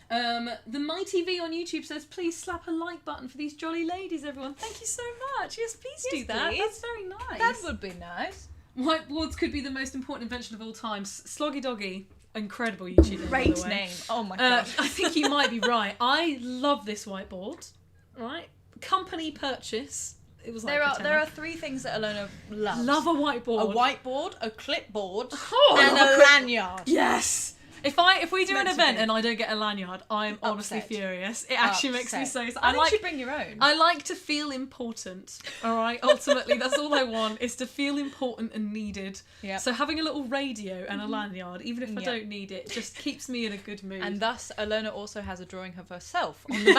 The Mighty V on YouTube says, please slap a like button for these jolly ladies, everyone. Thank you so much. Yes, please do that. Please. That's very nice. That would be nice. Whiteboards could be the most important invention of all time. Sloggy Doggy, incredible YouTube. Great name. Oh my gosh. I think you might be right. I love this whiteboard. Right? Company purchase. It was like there are three things that Alona loves. Love a whiteboard. A whiteboard, a clipboard, Oh, and a lanyard. Yes. If we do an event and I don't get a lanyard, I'm honestly Upset. furious. It actually makes me so sad. I think you should bring your own. I like to feel important. All right. Ultimately, that's all I want, is to feel important and needed. Yep. So having a little radio and a lanyard, even if I don't need it, just keeps me in a good mood. And thus, Alona also has a drawing of herself on the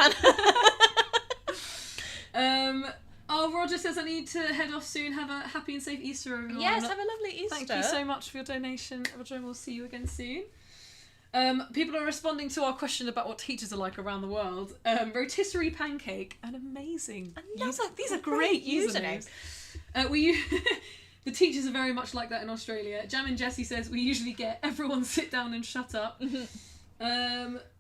banner. Oh, Roger says I need to head off soon. Have a happy and safe Easter, everyone. Yes, have a lovely Easter. Thank you so much for your donation, Roger, and we'll see you again soon. People are responding to our question about what teachers are like around the world. Rotisserie Pancake, an amazing user. These are great usernames. The teachers are very much like that in Australia. Jam and Jessie says we usually get everyone sit down and shut up.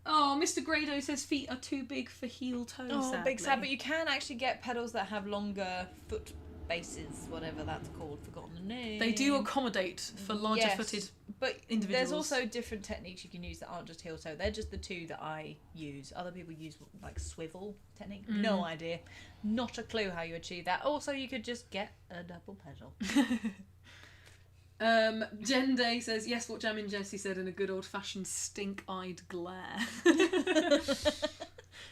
Mr. Grado says feet are too big for heel toe. Oh, sadly. big sad. But you can actually get pedals that have longer foot bases, whatever that's called. Forgotten the name. They do accommodate for larger footed but individuals. There's also different techniques you can use that aren't just heel toe. They're just the two that I use. Other people use like swivel technique. No idea. Not a clue how you achieve that. Also, you could just get a double pedal. Jen Day says, yes, what Jam and Jessie said, in a good old-fashioned stink-eyed glare.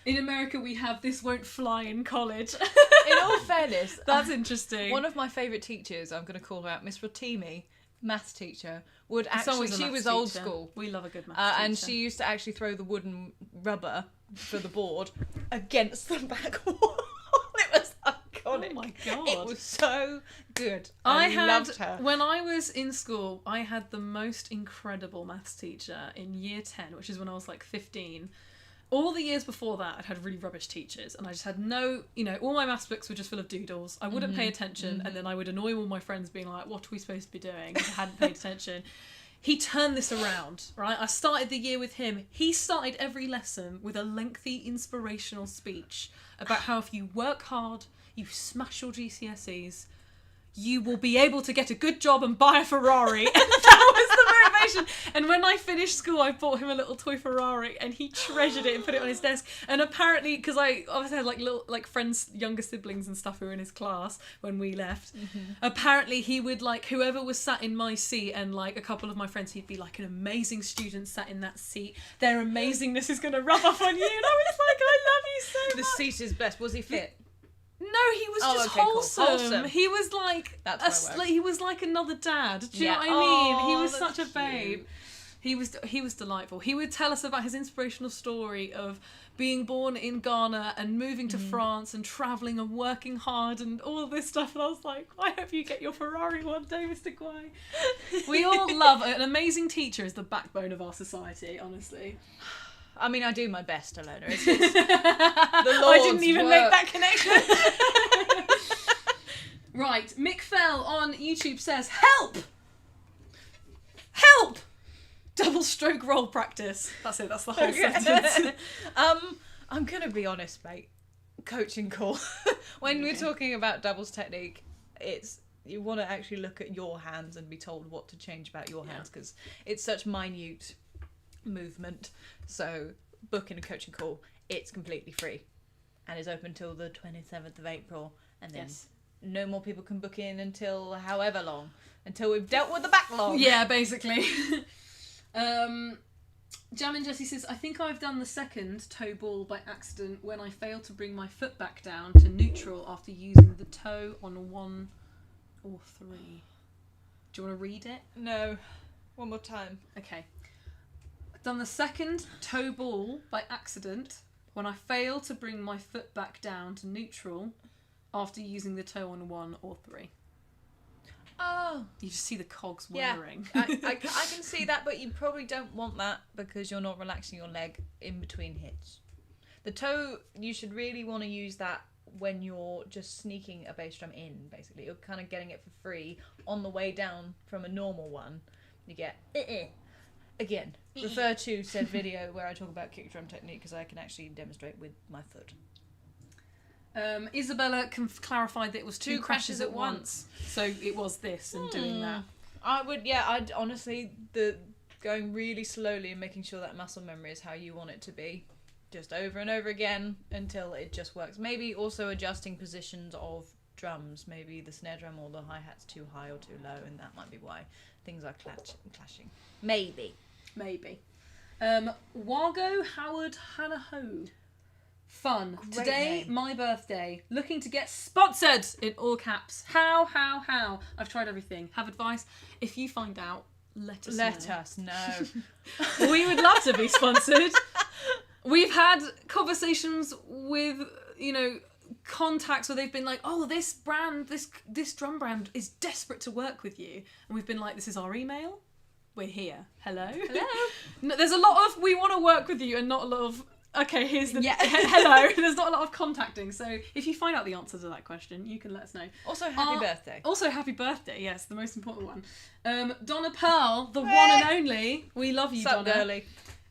In America, we have this won't fly in college. In all fairness, that's interesting. One of my favourite teachers, I'm going to call her out, Miss Rotimi, maths teacher, would actually, she was teacher. old school. We love a good maths teacher. And she used to actually throw the wooden rubber for the board against the back wall. It was iconic. Oh my God. It was so good. I loved her. When I was in school, I had the most incredible maths teacher in year 10, which is when I was like 15. All the years before that, I'd had really rubbish teachers, and I just had no, all my maths books were just full of doodles. I wouldn't pay attention, and then I would annoy all my friends being like, what are we supposed to be doing? I hadn't paid attention. He turned this around, right? I started the year with him. He started every lesson with a lengthy inspirational speech about how if you work hard, you smash your GCSEs, you will be able to get a good job and buy a Ferrari. And that was the motivation. And when I finished school, I bought him a little toy Ferrari, and he treasured it and put it on his desk. And apparently, because I obviously had little friends, younger siblings and stuff who were in his class when we left. Apparently, he would whoever was sat in my seat, and a couple of my friends, he'd be like, an amazing student sat in that seat. Their amazingness is going to rub off on you. And I was like, I love you so The much. seat is blessed. Was he fit? No, he was just okay, cool. wholesome. Wholesome. He was like That's my word. he was like another dad. Do you Yeah. know what I mean? He Oh, was that's such a babe. cute. He was delightful. He would tell us about his inspirational story of being born in Ghana and moving to France and travelling and working hard and all of this stuff. And I was like, I hope you get your Ferrari one day, Mr. Guay. We all love an amazing teacher is the backbone of our society, honestly. I mean, I do my best, Alona. It's I Lord's didn't even work. make that connection. Right, Mick Fell on YouTube says, help! Help! Double stroke roll practice. That's it, that's the whole sentence. I'm gonna be honest, mate. Coaching call. When we're talking about doubles technique, it's you want to actually look at your hands and be told what to change about your hands, because it's such minute movement. So booking a coaching call, it's completely free and is open till the 27th of April, and then no more people can book in until however long, until we've dealt with the backlog. Yeah, basically. Jammin' Jessie says, I think I've done the second toe ball by accident when I failed to bring my foot back down to neutral after using the toe on 1 or 3. Do you want to read it? No, one more time. Okay. I've done the second toe ball by accident when I failed to bring my foot back down to neutral after using the toe on 1 or 3. Oh, You just see the cogs yeah. whirring. I can see that, but you probably don't want that because you're not relaxing your leg in between hits. The toe, you should really want to use that when you're just sneaking a bass drum in, basically. You're kind of getting it for free on the way down from a normal one. You get, again, refer to said video where I talk about kick drum technique, because I can actually demonstrate with my foot. Isabella clarified that it was two crashes at once. So it was this and doing that. I'd honestly, going really slowly and making sure that muscle memory is how you want it to be. Just over and over again until it just works. Maybe also adjusting positions of drums. Maybe the snare drum or the hi-hat's too high or too low, and that might be why things are clashing. Maybe. Wargo Howard Hanaho. Fun. Great Today, name. my birthday. Looking to get sponsored in all caps. How? I've tried everything. Have advice? If you find out, let us know. We would love to be sponsored. We've had conversations with, contacts where they've been like, oh, this brand, this drum brand is desperate to work with you. And we've been like, this is our email. We're here. Hello. No, there's a lot of, we want to work with you, and not a lot of, okay, here's the, hello. There's not a lot of contacting. So if you find out the answer to that question, you can let us know. Also, happy birthday. Also, happy birthday. Yes, the most important one. Donna Pearl, the one and only. We love you, Sup, Donna. girly.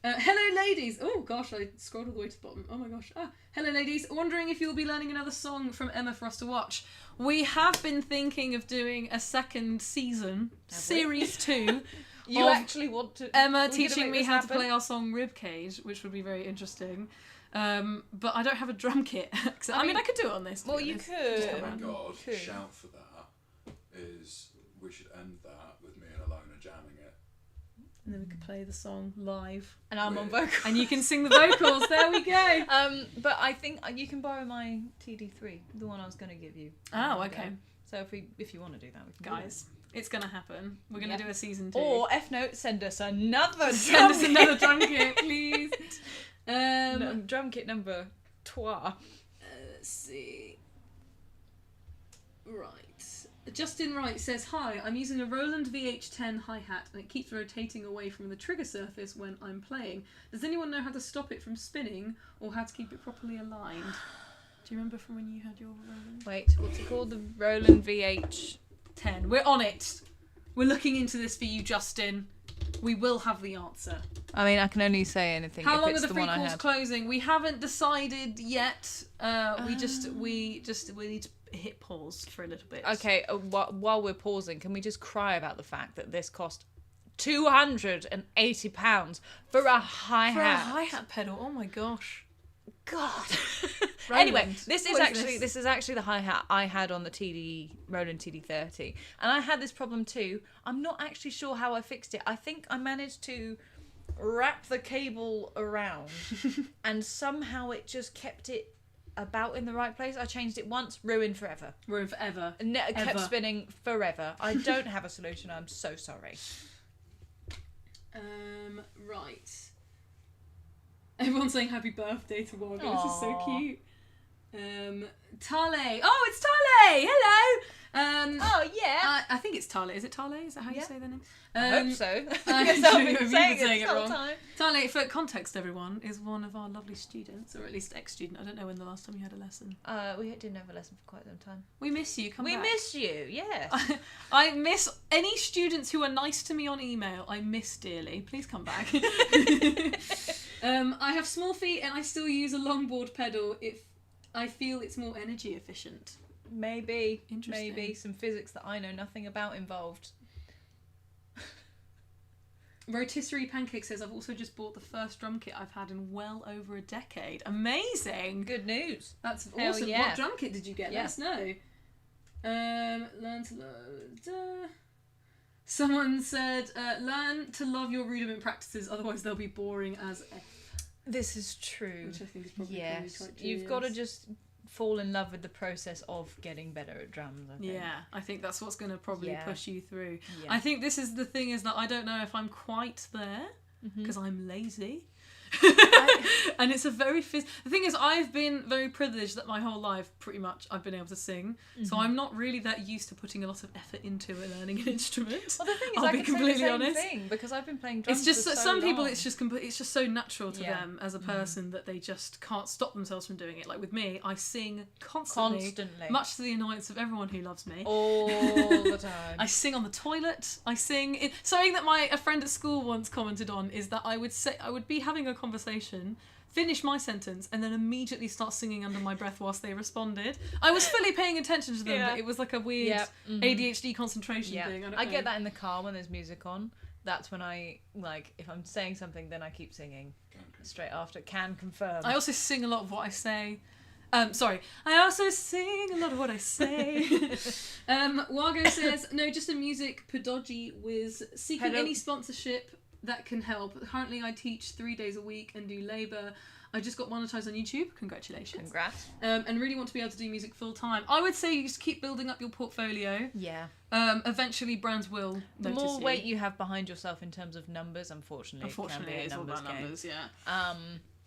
Hello, ladies. Oh, gosh, I scrolled all the way to the bottom. Oh, my gosh. Hello, ladies. Wondering if you'll be learning another song from Emma for us to watch. We have been thinking of doing a second season, Series 2. You actually want to... Emma teaching me how to play our song Ribcage, which would be very interesting. But I don't have a drum kit. I mean, I could do it on this. Well, you Just could. come Oh my around. god, Cool. shout for that is we should end that with me and Alona jamming it. And then we could play the song live. And I'm on Weird. vocals. And you can sing the vocals. There we go. But I think you can borrow my TD3, the one I was going to give you. Oh, okay. So if you want to do that, we can do Guys, it's going to happen. We're going to Yeah. do a season that. 2. Or F note, send us another send us drum another kit. drum kit, please. Drum kit number 3. Let's see. Justin Wright says, "Hi, I'm using a Roland VH10 hi-hat and it keeps rotating away from the trigger surface when I'm playing. Does anyone know how to stop it from spinning or how to keep it properly aligned?" Do you remember from when you had your Roland? Wait, what's it called? The Roland VH. 10. We're on it. We're looking into this for you, Justin. We will have the answer. I mean, I can only say anything How if long it's are the the one I prequels had. closing? We haven't decided yet. We need to hit pause for a little bit. Okay, while we're pausing, can we just cry about the fact that this cost £280 for a hi-hat? For a hi-hat pedal. Oh my gosh. God. Roland, Anyway, this is what actually the hi-hat I had on the Roland TD30, and I had this problem too. I'm not actually sure how I fixed it. I think I managed to wrap the cable around, and somehow it just kept it about in the right place. I changed it once, ruined forever. Ruined forever. And it kept Ever. spinning forever. I don't have a solution. I'm so sorry. Right. Everyone's saying happy birthday to Wargo. This is so Aw. cute. Tale. Oh, it's Tale! Hello! Oh yeah. I think it's Tale. Is it Tale? Is that how you Yeah. say their name? I hope so. I Because hope I've you've been been saying saying it it the whole wrong. time. Tale, for context, everyone, is one of our lovely students, or at least ex-student. I don't know when the last time you had a lesson. We didn't have a lesson for quite some time. We miss you. Come We back. miss you, yes. I miss any students who are nice to me on email. I miss dearly. Please come back. I have small feet and I still use a longboard pedal if I feel it's more energy efficient. Maybe Interesting. some physics that I know nothing about involved. Rotisserie Pancake says, "I've also just bought the first drum kit I've had in well over a decade." Amazing. Good news. That's Hell awesome. yeah. What drum kit did you get? Yeah. Let us know. Learn to love. Someone said, "Learn to love your rudiment practices, otherwise they'll be boring as F." This is true. Which I think is probably Yes, quite you've got to genius. just fall in love with the process of getting better at drums. I think. Yeah, I think that's what's going to probably Yeah. push you through. Yeah. I think this is the thing, is that I don't know if I'm quite there Mm-hmm. because I'm lazy. And it's a very the thing is, I've been very privileged that my whole life pretty much I've been able to sing, so I'm not really that used to putting a lot of effort into learning an instrument. Well, the thing is, I'll I be can say the completely same honest. thing because I've been playing drums. It's just for that so some people long. it's just so natural to Yeah. them as a person that they just can't stop themselves from doing it. Like with me, I sing constantly. Much to the annoyance of everyone who loves me. all the time. I sing on the toilet. I sing. Something that a friend at school once commented on is that I would be having a conversation, finish my sentence, and then immediately start singing under my breath whilst they responded. I was fully paying attention to them, Yeah. but it was like a weird Yeah. Mhm. ADHD concentration Yeah, thing. I get that in the car when there's music on. That's when I if I'm saying something, then I keep singing straight after. Can confirm. I also sing a lot of what I say. Sorry. I also sing a lot of what I say. Wargo says, "No, just a music pedagogy whiz. Seeking any sponsorship that can help. Currently, I teach 3 days a week and do labour. I just got monetized on YouTube. Congratulations. Congrats. And really want to be able to do music full time. I would say you just keep building up your portfolio. Yeah. Eventually, brands will The notice more you. weight you have behind yourself in terms of numbers, unfortunately, Unfortunately, it can be it's a all numbers about game. numbers. Yeah.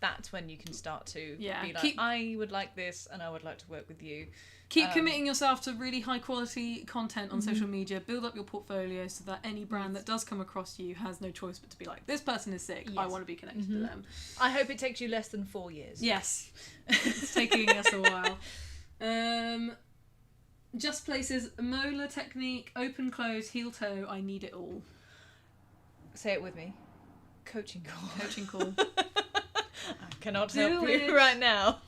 That's when you can start to Yeah, be like, I would like this and I would like to work with you. Keep committing yourself to really high quality content on social media. Build up your portfolio so that any brand that does come across you has no choice but to be like, this person is sick. I Yes. want to be connected to them. I hope it takes you less than 4 years. Yes. It's taking us a while. Just Places, molar technique, open close, heel toe, I need it all. Say it with me. Coaching call. Coaching call. I cannot Do help it. you right now.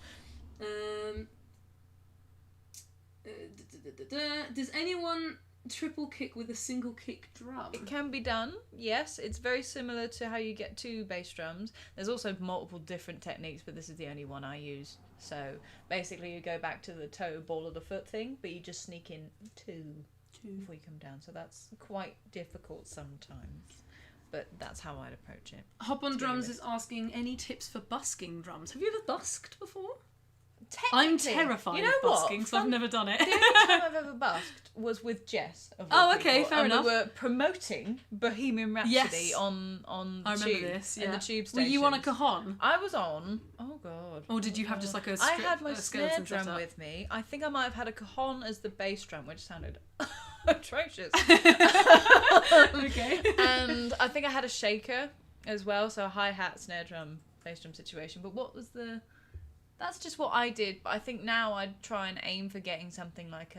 Does anyone triple kick with a single kick drum? It can be done, yes. It's very similar to how you get 2 bass drums. There's also multiple different techniques, but this is the only one I use. So basically you go back to the toe, ball of the foot thing, but you just sneak in 2 before you come down. So that's quite difficult sometimes. But that's how I'd approach it. Hop on to Drums begin is asking any tips for busking drums. Have you ever busked before? Technically, I'm terrified you know of busking, what? so I've never done it. The only time I've ever busked was with Jess. Of all Oh, okay, people, fair and enough. We were promoting Bohemian Rhapsody Yes. on the I remember tube, this. Yeah. in the tube Were station. you on a cajon? I was on. Oh god. Or did you have just like I had my snare skeleton drum setup? with me. I think I might have had a cajon as the bass drum, which sounded atrocious. Okay. And I think I had a shaker as well, so a hi-hat, snare drum, bass drum situation. But what was the... That's just what I did, but I think now I'd try and aim for getting something like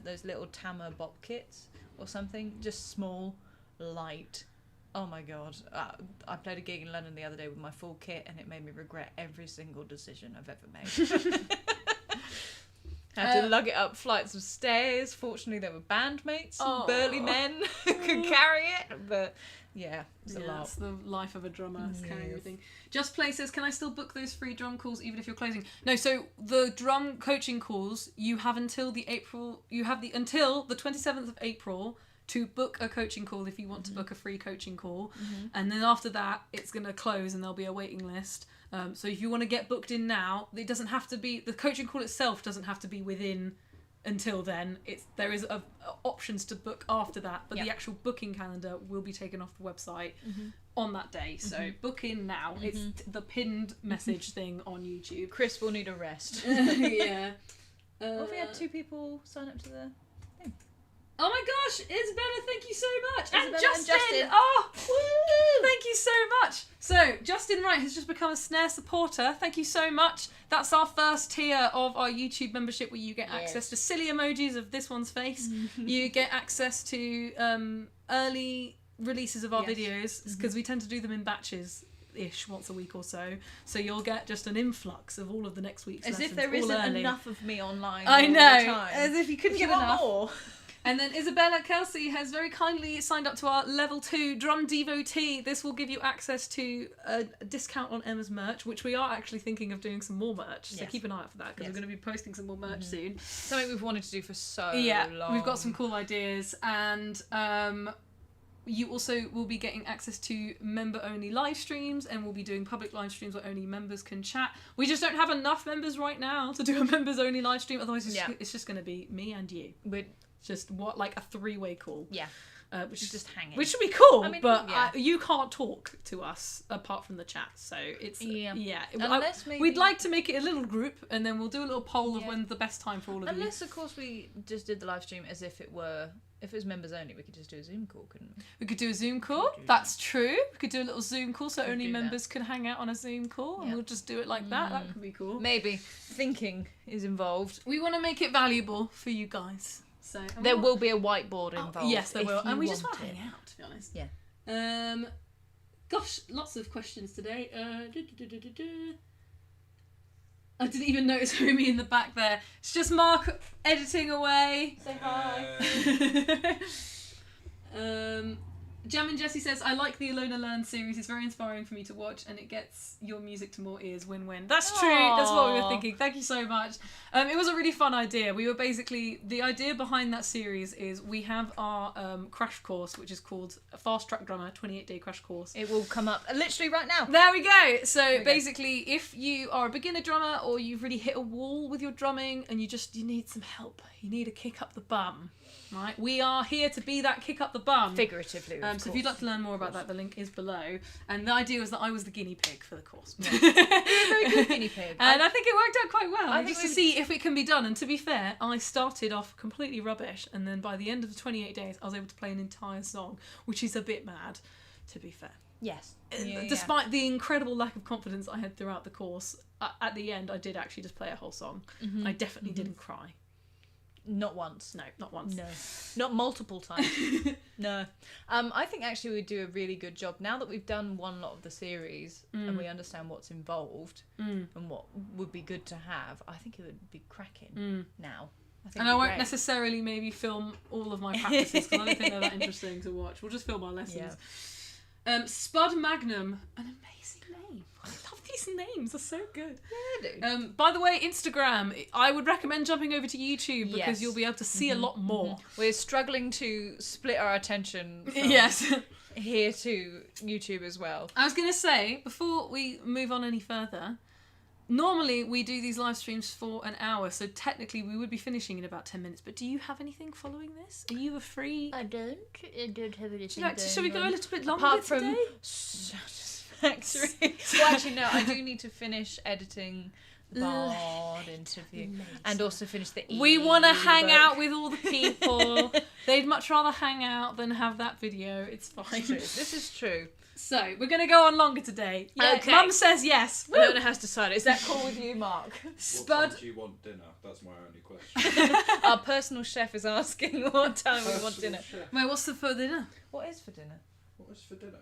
those little Tama bop kits or something, just small, light. Oh my god, I played a gig in London the other day with my full kit and it made me regret every single decision I've ever made. Had to lug it up flights of stairs. Fortunately, there were bandmates, burly men who could carry it, but... Yeah, it's a lot. That's the life of a drummer, carrying everything. Just Play says, can I still book those free drum calls even if you're closing? No, so the drum coaching calls, you have until the 27th of April to book a coaching call if you want to book a free coaching call. And then after that, it's going to close and there'll be a waiting list. So if you want to get booked in now, it doesn't have to be, the coaching call itself doesn't have to be within until then. There is options to book after that, but the actual booking calendar will be taken off the website on that day. So book in now. It's the pinned message thing on YouTube. Chris will need a rest. Yeah. What if we had 2 people sign up to the thing? Oh my gosh, Isabella, thank you so much. And Isabella and Justin. Oh, woo, thank you so much. So, Justin Wright has just become a Snare supporter. Thank you so much. That's our first tier of our YouTube membership where you get access to silly emojis of this one's face. You get access to early releases of our videos because we tend to do them in batches-ish once a week or so. So you'll get just an influx of all of the next week's lessons. As if there isn't enough of me online I all know. the time. As if you couldn't If you get want enough. more. And then Isabella Kelsey has very kindly signed up to our level 2 Drum Devotee. This will give you access to a discount on Emma's merch, which we are actually thinking of doing some more merch. So keep an eye out for that because we're going to be posting some more merch soon. Something we've wanted to do for so long. We've got some cool ideas. And you also will be getting access to member-only live streams, and we'll be doing public live streams where only members can chat. We just don't have enough members right now to do a members-only live stream. Otherwise, it's just going to be me and you. Just like a 3-way call. Yeah. Which is just hanging. Which should be cool, I mean, but you can't talk to us apart from the chat, so it's Unless maybe... we'd like to make it a little group, and then we'll do a little poll of when's the best time for all of you. Unless, of course, we just did the live stream as if it was members only, we could just do a Zoom call, couldn't we? We could do a Zoom call. That's true. We could do a little Zoom call so only members can hang out on a Zoom call, and we'll just do it like that. That could be cool. Maybe thinking is involved. We want to make it valuable for you guys. So there will be a whiteboard involved. Yes, there will. And we just want to hang out, to be honest. Yeah. Gosh, lots of questions today. I didn't even notice Homie in the back there. It's just Mark editing away. Say hi. Jam and Jesse says, I like the Alona Learn series. It's very inspiring for me to watch, and it gets your music to more ears. Win-win. That's true. That's what we were thinking. Thank you so much. It was a really fun idea. We were basically... The idea behind that series is we have our crash course, which is called Fast Track Drummer 28-day crash course. It will come up literally right now. There we go. So basically, if you are a beginner drummer or you've really hit a wall with your drumming and you need some help, you need a kick up the bum, right? We are here to be that kick up the bum. Figuratively, so if you'd like to learn more about that, the link is below. And the idea was that I was the guinea pig for the course. You're a very good guinea pig. And I think it worked out quite well. Just to see if it can be done. And to be fair, I started off completely rubbish. And then by the end of the 28 days, I was able to play an entire song, which is a bit mad, to be fair. Yes. Despite the incredible lack of confidence I had throughout the course, at the end, I did actually just play a whole song. I definitely didn't cry. Not once. No, not once. No. Not multiple times. No. I think actually we'd do a really good job. Now that we've done one lot of the series and we understand what's involved and what would be good to have, I think it would be cracking now. I won't necessarily maybe film all of my practices because I don't think they're that interesting to watch. We'll just film our lessons. Yeah. Spud Magnum, an amazing name. I love these names, they're so good. Yeah, dude. By the way, Instagram, I would recommend jumping over to YouTube because you'll be able to see a lot more. We're struggling to split our attention from here to YouTube as well. I was going to say, before we move on any further, normally we do these live streams for an hour, so technically we would be finishing in about 10 minutes, but do you have anything following this? Are you free? I don't have anything Shall we go a little bit longer apart today? From Satisfactory. Well, actually, no, I do need to finish editing the Bard interview and also finish the We want to hang out with all the people. They'd much rather hang out than have that video. It's fine. It's true. This is true. So, we're going to go on longer today. Yeah, Okay. Mum says yes. Woo! Leona has decided. Is that cool with you, Mark? What Spud. time do you want dinner? That's my only question. Our personal chef is asking what time we want dinner. Personal chef. Wait, what's the for dinner? What is for dinner? What is for dinner?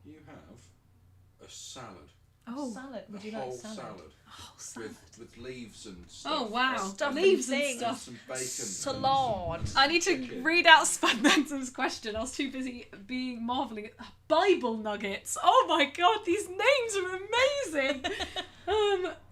You have a salad. Oh, Salad. Would a you whole like salad? oh salad. with leaves and stuff. Oh, wow. Stuff Leaves and and things. stuff. Some bacon. Salad. I need to Chicken. read out Spud Bantam's question. I was too busy marvelling at Bible nuggets. Oh my god, these names are amazing.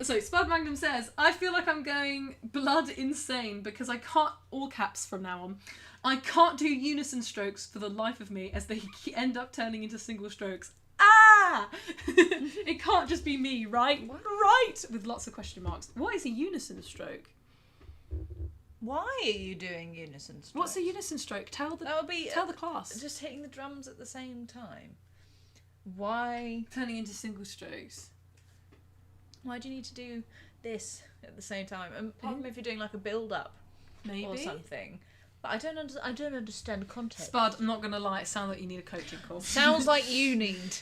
So Spud Magnum says, I feel like I'm going blood insane because I can't, all caps from now on, I can't do unison strokes for the life of me as they end up turning into single strokes. Ah! It can't just be me, right? What? Right! With lots of question marks. What is a unison stroke? Why are you doing unison strokes? What's a unison stroke? Tell the class. just hitting the drums at the same time. Why? Turning into single strokes. Why do you need to do this at the same time? And apart from if you're doing like a build-up Maybe. or something. But I don't understand context. Spud, I'm not going to lie, it sounds like you need a coaching call. Sounds like you need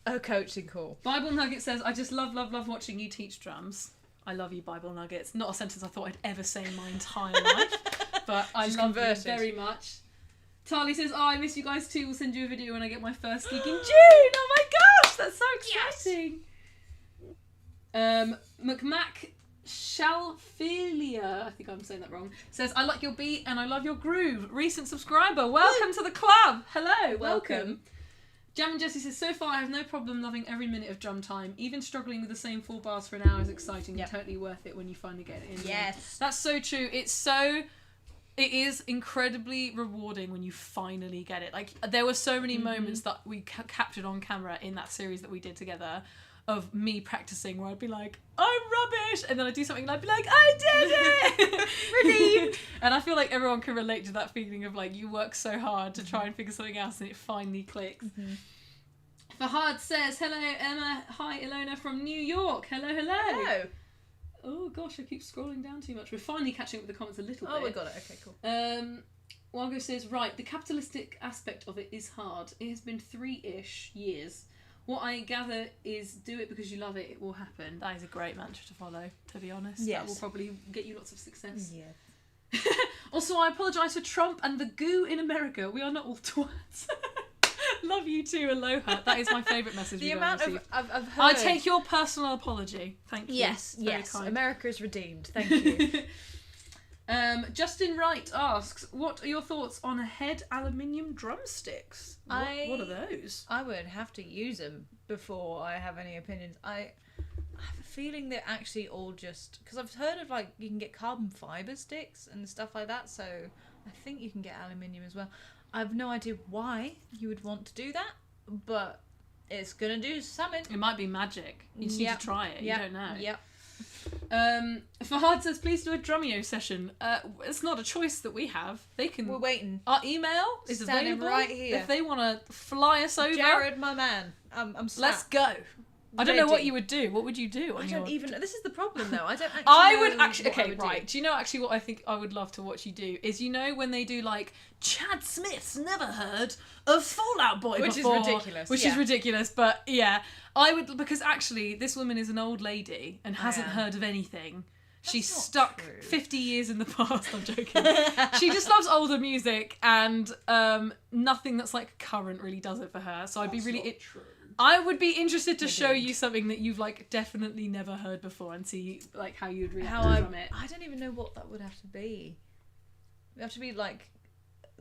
a coaching call. Bible Nugget says, I just love watching you teach drums. I love you, Bible Nuggets. Not a sentence I thought I'd ever say in my entire life, but I She's love converted. you very much. Tali says, oh, I miss you guys too. We'll send you a video when I get my first gig in June. Oh my gosh, that's so exciting. McMac Shalphilia, I think I'm saying that wrong, says, I like your beat and I love your groove. Recent subscriber. Welcome to the club. Hello, welcome. Jam and Jessie says, so far I have no problem loving every minute of drum time. Even struggling with the same 4 bars for an hour is exciting and totally worth it when you finally get it in. Yes. That's so true. It is incredibly rewarding when you finally get it. Like, there were so many moments that we captured on camera in that series that we did together of me practicing where I'd be like, I'm rubbish, and then I'd do something and I'd be like, I did it! Redeemed! And I feel like everyone can relate to that feeling of like, you work so hard to try and figure something else and it finally clicks. Fahad says, hello Emma, hi Ilona from New York, hello. Hello. Oh gosh, I keep scrolling down too much. We're finally catching up with the comments a little bit. Oh, we got it. Okay, cool. Wago says, right, the capitalistic aspect of it is hard. It has been 3-ish years. What I gather is do it because you love it, it will happen. That is a great mantra to follow, to be honest. Yes. That will probably get you lots of success. Yeah. Also, I apologise for Trump and the goo in America. We are not all twats. Love you too, aloha. That is my favourite message The we've amount ever of received. I've heard. I take your personal apology. Thank you. Yes, Very yes. kind. America is redeemed. Thank you. Justin Wright asks, what are your thoughts on head aluminium drumsticks? What are those? I would have to use them before I have any opinions. I have a feeling they're actually all just because I've heard of like you can get carbon fiber sticks and stuff like that. So I think you can get aluminium as well. I have no idea why you would want to do that, but it's gonna do something. It might be magic. You just need to try it. You don't know. Yep. Fahad says, please do a Drumeo session. It's not a choice that we have. They can. We're waiting. Our email is Standing available right here. if they want to fly us over. Jared, my man. I'm slapped. Let's go. I don't know what Ready. you would do. What would you do? I don't even. This is the problem, though. I don't actually. I know would actually. what I Okay, would right. do. Do you know actually what I think I would love to watch you do? Is when they do like Chad Smith's never heard of Fallout Boy Which is before, ridiculous, Which yeah. is ridiculous, but yeah, I would because actually this woman is an old lady and hasn't Yeah. heard of anything. She's not stuck true. 50 years in the past. I'm joking. She just loves older music and nothing that's like current really does it for her. So I'd be That's really. not true. I would be interested to show Indeed. you something that you've like definitely never heard before and see like how you'd react How from it. I don't even know what that would have to be. It would have to be like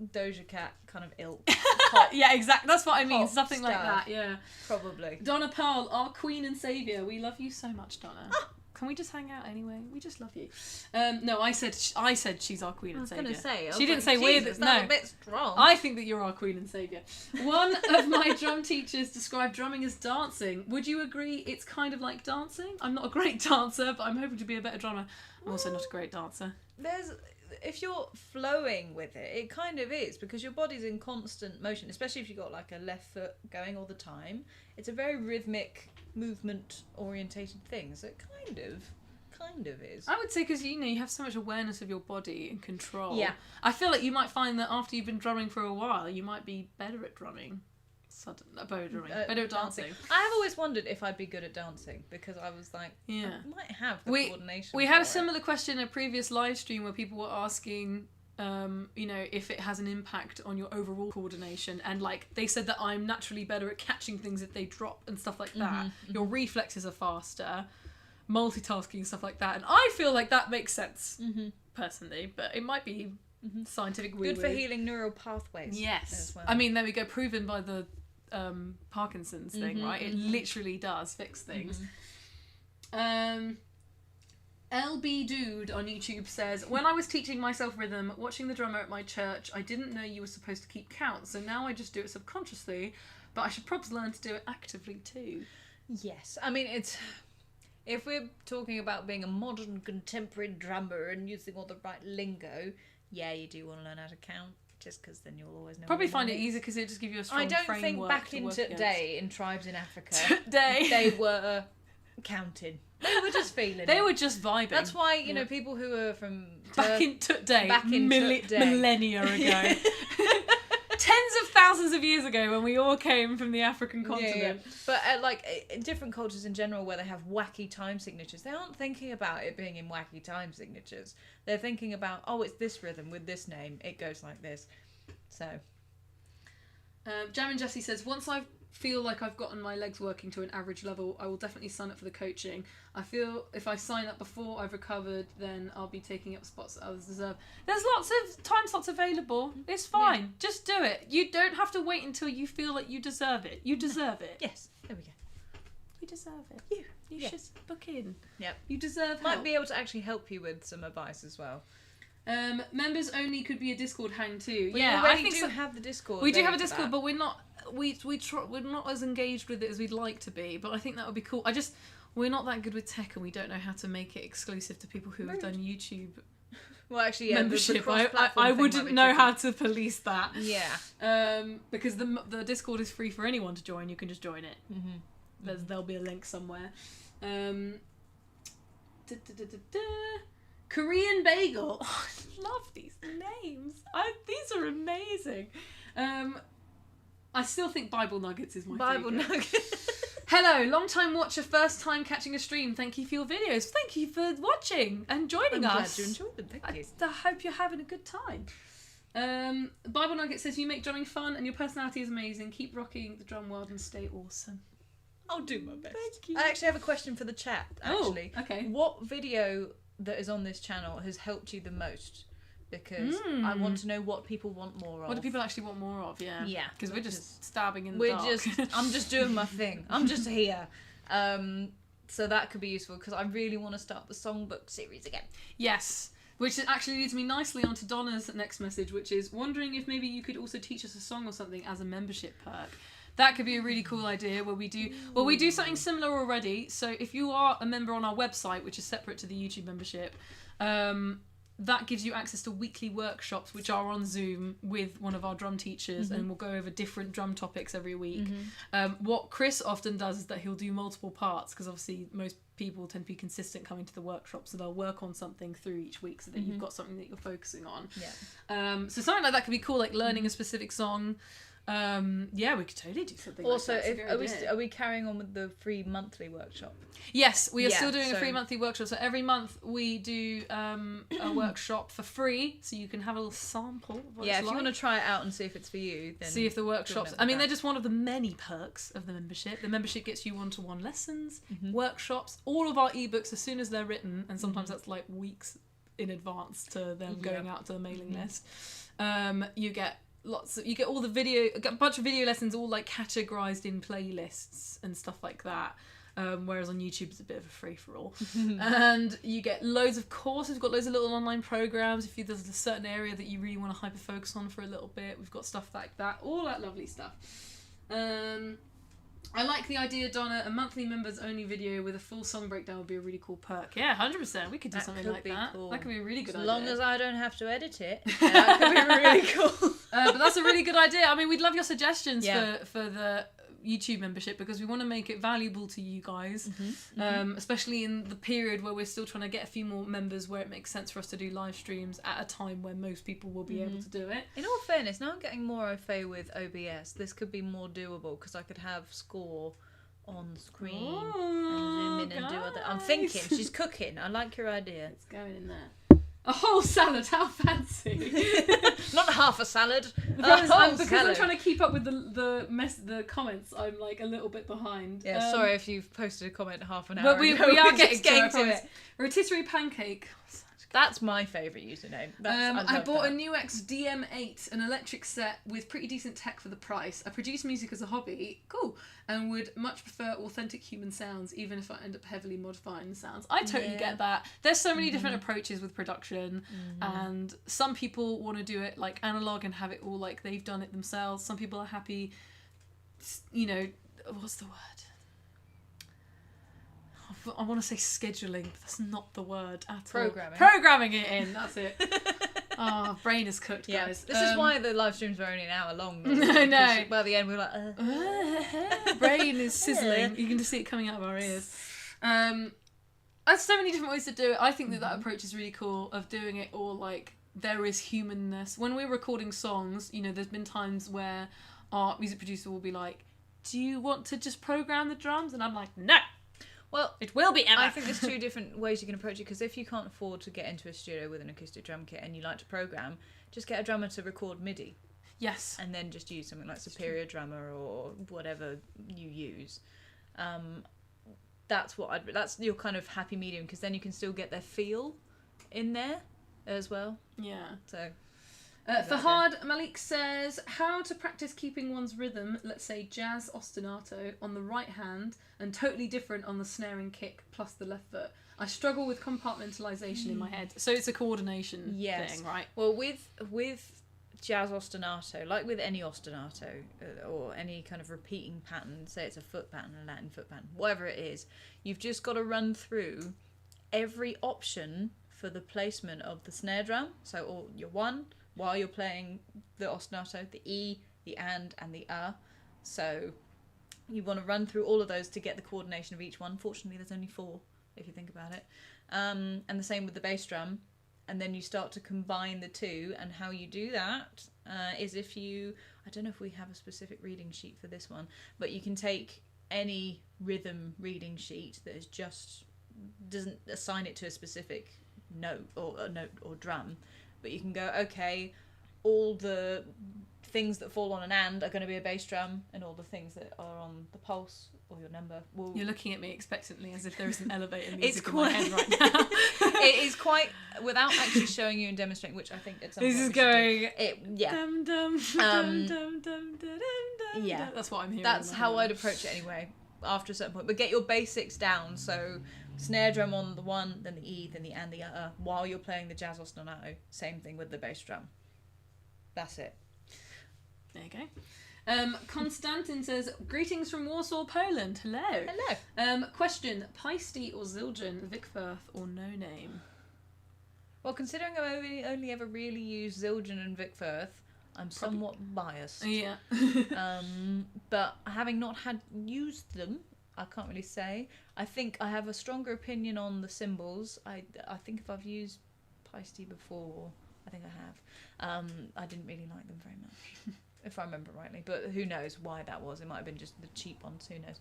Doja Cat kind of ilk. Pop, Yeah, exactly. That's what I mean. Pop Something like stuff. that. Yeah. probably. Donna Powell, our queen and savior. We love you so much, Donna. Can we just hang out anyway? We just love you. No, I said she's our queen I and was savior. going to say. She didn't say we're. Jesus, No, that's a bit strong. I think that you're our queen and saviour. One of my drum teachers described drumming as dancing. Would you agree it's kind of like dancing? I'm not a great dancer, but I'm hoping to be a better drummer. I'm also not a great dancer. If you're flowing with it, it kind of is because your body's in constant motion, especially if you've got like a left foot going all the time. It's a very rhythmic, movement orientated thing, so it kind of is. I would say because you have so much awareness of your body and control. Yeah. I feel like you might find that after you've been drumming for a while, you might be better at drumming. Better at dancing. I have always wondered if I'd be good at dancing because I was like, Yeah. I might have the coordination. We had for a similar question in a previous live stream where people were asking, if it has an impact on your overall coordination, and like they said that I'm naturally better at catching things if they drop and stuff like that. Your reflexes are faster, multitasking, stuff like that, and I feel like that makes sense personally, but it might be scientific Good for healing neural pathways. Yes, as well. I mean there we go, proven by the Parkinson's thing, right? It literally does fix things. LB Dude on YouTube says, when I was teaching myself rhythm, watching the drummer at my church, I didn't know you were supposed to keep count, so now I just do it subconsciously, but I should probably learn to do it actively too. Yes, I mean if we're talking about being a modern contemporary drummer and using all the right lingo, yeah, you do want to learn how to count. Just because then you'll always know. Probably find it easier because it just give you a strong I don't framework. think back in to work today in tribes in Africa, Today. they were counting. They were just feeling it. They were just vibing. That's why, people who are from... back in today. Back in today. Millennia ago. Tens of thousands of years ago when we all came from the African continent. Yeah. But in different cultures in general where they have wacky time signatures, they aren't thinking about it being in wacky time signatures. They're thinking about, it's this rhythm with this name. It goes like this. So... Jam and Jessie says, once I feel like I've gotten my legs working to an average level, I will definitely sign up for the coaching. I feel if I sign up before I've recovered, then I'll be taking up spots that others deserve. There's lots of time slots available. It's fine. Yeah. Just do it. You don't have to wait until you feel like you deserve it. You deserve it. Yes. There we go. You deserve it. You should book in. Yep. You deserve Might help. be able to actually help you with some advice as well. Members only could be a Discord hang too. We I think do have the Discord. We do have a Discord, but we're not. We're not as engaged with it as we'd like to be. But I think that would be cool. We're not that good with tech, and we don't know how to make it exclusive to people who have done YouTube. Well, actually, membership. The I wouldn't know how to police that. Yeah. Because the Discord is free for anyone to join. You can just join it. There'll be a link somewhere. Korean Bagel. Oh, I love these names. These are amazing. I still think Bible Nuggets is my Bible favourite. Nuggets. Hello, long time watcher, first time catching a stream. Thank you for your videos. Thank you for watching and joining us. Glad you enjoyed them. Thank you. I hope you're having a good time. Bible Nugget says, you make drumming fun and your personality is amazing. Keep rocking the drum world and stay awesome. I'll do my best. Thank you. I actually have a question for the chat, actually. Oh, okay. What video that is on this channel has helped you the most? Because I want to know what people want more of. What do people actually want more of? Yeah. Yeah. Because we're just stabbing in the dark. I'm just doing my thing. I'm just here. So that could be useful because I really want to start the songbook series again. Yes. Which actually leads me nicely onto Donna's next message, which is wondering if maybe you could also teach us a song or something as a membership perk. That could be a really cool idea where we do something similar already. So if you are a member on our website, which is separate to the YouTube membership, that gives you access to weekly workshops which are on Zoom with one of our drum teachers, and we'll go over different drum topics every week. What Chris often does is that he'll do multiple parts because obviously most people tend to be consistent coming to the workshop, so they'll work on something through each week so that you've got something that you're focusing on. So something like that could be cool, like learning a specific song. We could totally do something also, like that. are we carrying on with the free monthly workshop? Yes, we are still doing a free monthly workshop. So every month we do a workshop for free, so you can have a little sample of what it's if you want to try it out and see if it's for you, then see if the workshops... they're just one of the many perks of the membership. The membership gets you one-to-one lessons, workshops, all of our ebooks as soon as they're written, and sometimes that's like weeks in advance to them going out to the mailing list. You get all the video, a bunch of video lessons all like categorized in playlists and stuff like that. Whereas on YouTube it's a bit of a free-for-all. And you get loads of courses. We've got loads of little online programs. If there's a certain area that you really want to hyper-focus on for a little bit, we've got stuff like that. All that lovely stuff. I like the idea, Donna. A monthly members only video with a full song breakdown would be a really cool perk. Yeah, 100%. We could do something like that. Cool. That could be a really good idea. As long as I don't have to edit it, that could be really cool. But that's a really good idea. I mean, we'd love your suggestions for the YouTube membership because we want to make it valuable to you guys, especially in the period where we're still trying to get a few more members where it makes sense for us to do live streams at a time when most people will be able to do it. In all fairness, now I'm getting more au fait with OBS. This could be more doable because I could have score on screen and zoom in and do other. I'm thinking she's cooking. I like your idea. It's going in there. A whole salad, how fancy! Not half a salad. Because I'm trying to keep up with the comments. I'm like a little bit behind. Yeah, sorry if you've posted a comment half an hour but we ago. are getting to it. Rotisserie pancake. That's my favourite username. I bought a NUX DM8, an electric set with pretty decent tech for the price. I produce music as a hobby, cool, and would much prefer authentic human sounds, even if I end up heavily modifying the sounds. I totally get that. There's so many different approaches with production, and some people want to do it like analog and have it all like they've done it themselves. Some people are happy, you know, what's the word? I want to say scheduling, but that's not the word at all. Programming it in, that's it. Oh, brain is cooked, guys. This is why the live streams were only an hour long. No. By the end, we were like, brain is sizzling. You can just see it coming out of our ears. There's so many different ways to do it. I think that approach is really cool, of doing it all like there is humanness. When we're recording songs, you know, there's been times where our music producer will be like, do you want to just program the drums? And I'm like, no. Well, it will be Emma. I think there's two different ways you can approach it, because if you can't afford to get into a studio with an acoustic drum kit and you like to program, just get a drummer to record MIDI. Yes. And then just use something like Superior Drummer or whatever you use. That's your kind of happy medium, because then you can still get their feel in there as well. Yeah. So Fahad Malik says, how to practice keeping one's rhythm, let's say jazz ostinato, on the right hand and totally different on the snare and kick plus the left foot. I struggle with compartmentalization in my head. So it's a coordination thing, right? Well, with jazz ostinato, like with any ostinato or any kind of repeating pattern, say it's a foot pattern, a Latin foot pattern, whatever it is, you've just got to run through every option for the placement of the snare drum. So all your one, while you're playing the ostinato, the E, the and the So you want to run through all of those to get the coordination of each one. Fortunately, there's only 4, if you think about it. And the same with the bass drum. And then you start to combine the two, and how you do that is if you... I don't know if we have a specific reading sheet for this one, but you can take any rhythm reading sheet that is just... doesn't assign it to a specific note or drum, but you can go, okay, all the things that fall on an and are going to be a bass drum, and all the things that are on the pulse or your number will... You're looking at me expectantly as if there is an elevator music in my head right now. It is quite, without actually showing you and demonstrating, which I think at some point this is going... Dum, dum, dum, dum, dum, dum, yeah. That's what I'm hearing. That's how I'd approach it anyway, after a certain point. But get your basics down, so... snare drum on the one, then the E, then the and, the while you're playing the jazz ostinato. Same thing with the bass drum. That's it. There you go. Konstantin says, greetings from Warsaw, Poland. Hello. Hello. Question, Paiste or Zildjian, Vic Firth or No Name? Well, considering I've only ever really used Zildjian and Vic Firth, I'm somewhat biased. Yeah. But having not used them, I can't really say. I think I have a stronger opinion on the cymbals. I think if I've used Paiste before, I think I have. I didn't really like them very much, if I remember rightly. But who knows why that was? It might have been just the cheap ones. Who knows?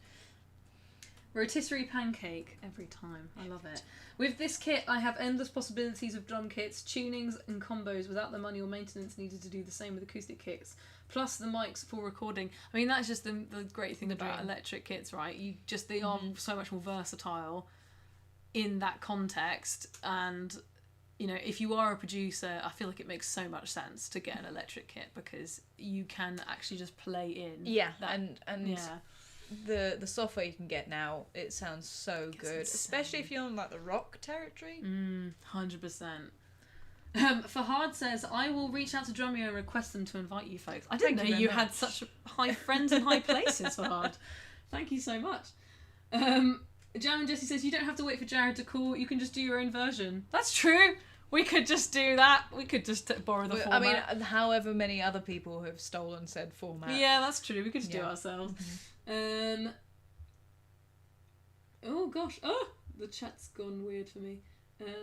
Rotisserie pancake every time. I love it. With this kit, I have endless possibilities of drum kits, tunings and combos without the money or maintenance needed to do the same with acoustic kits. Plus the mics for recording. I mean, that's just the great thing about electric kits, right? They are so much more versatile in that context. And, you know, if you are a producer, I feel like it makes so much sense to get an electric kit, because you can actually just play in. Yeah, and the software you can get now, it sounds so good, especially if you're on like the rock territory. 100%. Fahad says, I will reach out to Drumeo and request them to invite you folks. I didn't know you had such high friends in high places, Fahad. Thank you so much. Jam and Jesse says, you don't have to wait for Jared to call, you can just do your own version. That's true. We could just do that. We could just borrow the format. I mean, however many other people have stolen said format. Yeah, that's true. We could just do it ourselves. Oh gosh. Oh, the chat's gone weird for me. Right.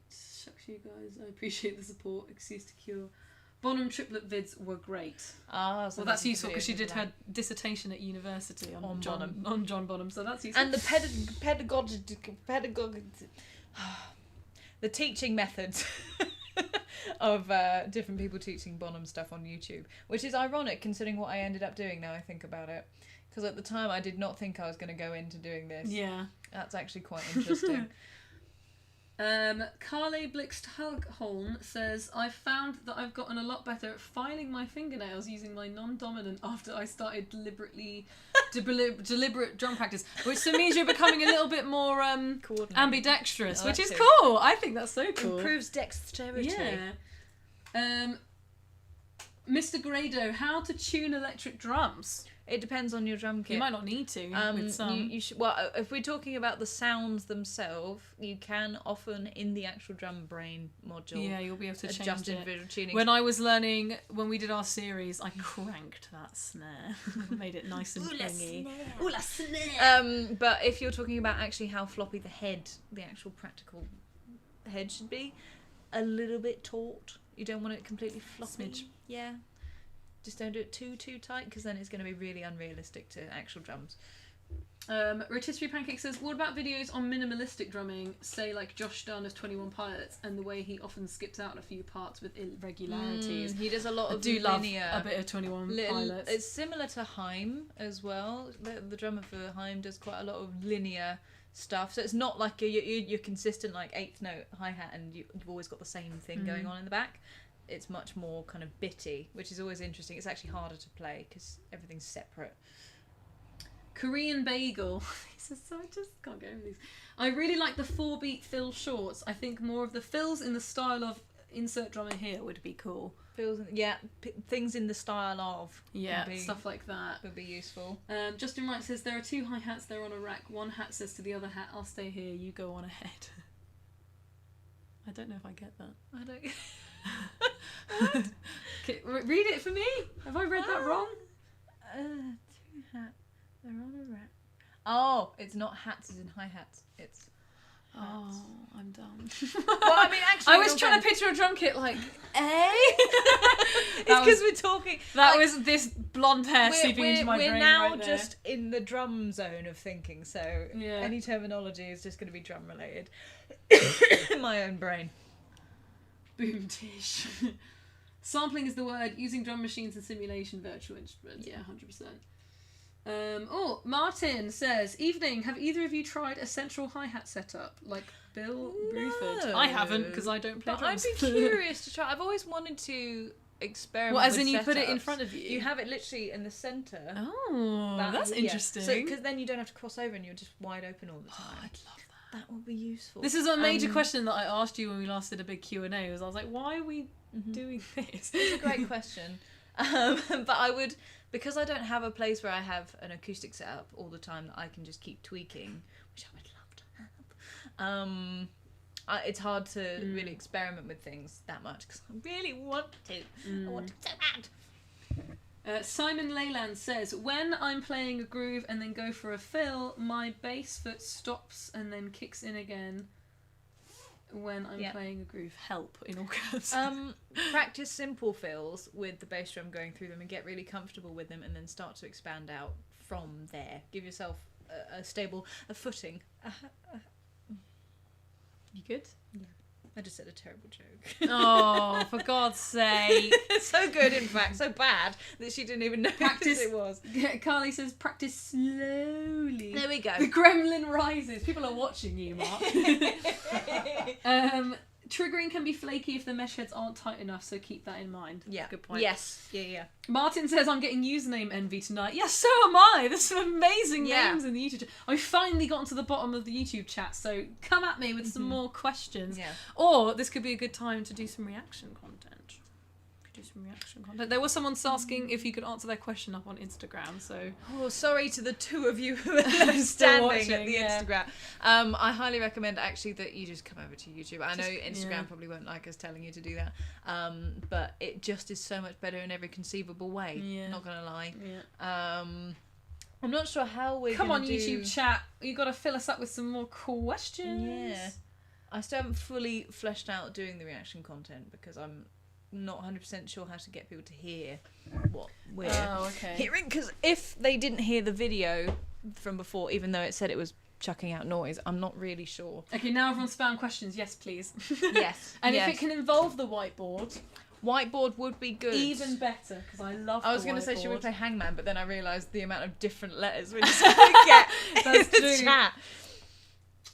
Shucks, you guys. I appreciate the support. Excuse to cure. Bonham triplet vids were great. Ah, so Well, that's there's useful because she videos did of her that. dissertation at university On John Bonham, so that's useful. And the pedagogic the teaching methods of different people teaching Bonham stuff on YouTube, which is ironic considering what I ended up doing now I think about it. Because at the time I did not think I was going to go into doing this. Yeah. That's actually quite interesting. Carly Blixt-Hugholm says, I found that I've gotten a lot better at filing my fingernails using my non-dominant after I started deliberate drum practice, which so means you're becoming a little bit more ambidextrous, which is cool. I think that's so cool. Improves dexterity. Yeah. Mr. Grado, how to tune electric drums? It depends on your drum kit. You might not need to with some. You should, well, if we're talking about the sounds themselves, you can often in the actual drum brain module. Yeah, you'll be able to change adjust it. individual tuning. When I was learning, when we did our series, I cranked that snare, made it nice and thingy. Ooh, la snare. But if you're talking about actually how floppy the head, the actual practical head should be, a little bit taut. You don't want it completely floppy. Smidge. Yeah. Just don't do it too tight because then it's going to be really unrealistic to actual drums. Rotisserie Pancake says, what about videos on minimalistic drumming, say like Josh Dunn of 21 Pilots, and the way he often skips out a few parts with irregularities? He does a lot of do linear. love a bit of 21 Pilots. It's similar to Haim as well. The drummer for Haim does quite a lot of linear stuff, so it's not like you're consistent like eighth note hi-hat and you've always got the same thing going on in the back. It's much more kind of bitty, which is always interesting. It's actually harder to play because everything's separate. Korean Bagel. I just can't get over these. I really like the 4-beat fill shorts. I think more of the fills in the style of insert drummer here would be cool. Feels, yeah, things in the style of. Yeah, stuff like that. Would be useful. Justin Wright says, there are 2 hi-hats, they're on a rack. One hat says to the other hat, I'll stay here, you go on ahead. I don't know if I get that. I don't... What? Okay, read it for me. Have I read that wrong? 2 hats. They're on a rack. Oh, it's not hats as in hi-hats. It's hats. Oh, I'm dumb. Well, I mean, actually... I was trying to picture a drum kit like, It's because we're talking... That was this blonde hair seeping into my brain We're now right just in the drum zone of thinking, so Yeah. any terminology is just going to be drum-related. In my own brain. Boom tish. Sampling is the word. Using drum machines and simulation virtual instruments. Yeah, 100%. Martin says, evening, have either of you tried a central hi-hat setup like Bill Bruford? I haven't because I don't play But drums. I'd be curious to try. I've always wanted to experiment Well, as with in you put it in setups. front of you? You have it literally in the centre. Oh, that's Yeah. interesting. So, because then you don't have to cross over and you're just wide open all the time. I'd love that. That would be useful. This is a major question that I asked you when we last did a big Q&A. Was I was like, why are we doing this? It's a great question. But I would, because I don't have a place where I have an acoustic setup all the time that I can just keep tweaking, which I would love to have. It's hard to really experiment with things that much because I really want to. I want to so bad. Simon Leyland says, when I'm playing a groove and then go for a fill, my bass foot stops and then kicks in again when I'm playing a groove. Help, in all caps. Practice simple fills with the bass drum going through them and get really comfortable with them and then start to expand out from there. Give yourself a stable footing. You good? Yeah. I just said a terrible joke. Oh, for God's sake. So good, in fact, so bad that she didn't even know Practice it was. Carly says, practice slowly. There we go. The gremlin rises. People are watching you, Mark. Triggering can be flaky if the mesh heads aren't tight enough, so keep that in mind. Yeah. Good point. Yes. Yeah. Martin says, I'm getting username envy tonight. Yes, so am I. There's some amazing names in the YouTube chat. I've finally gotten to the bottom of the YouTube chat, so come at me with some more questions. Yeah. Or this could be a good time to do some reaction content. do some reaction content. There was someone asking if you could answer their question up on Instagram, so... Oh, sorry to the two of you who are left standing at the Instagram. I highly recommend, actually, that you just come over to YouTube. I know Instagram probably won't like us telling you to do that, but it just is so much better in every conceivable way. Yeah. Not going to lie. Yeah. I'm not sure how we're Come on, do... YouTube chat. You got to fill us up with some more questions. Yeah. I still haven't fully fleshed out doing the reaction content because I'm not 100% sure how to get people to hear what we're hearing. Because if they didn't hear the video from before, even though it said it was chucking out noise, I'm not really sure. Okay, now everyone's spam questions. Yes, please. Yes. And if it can involve the whiteboard... Whiteboard would be good. Even better, because I love I was going to say, should we play Hangman? But then I realised the amount of different letters we're just going to get That's in the true. chat.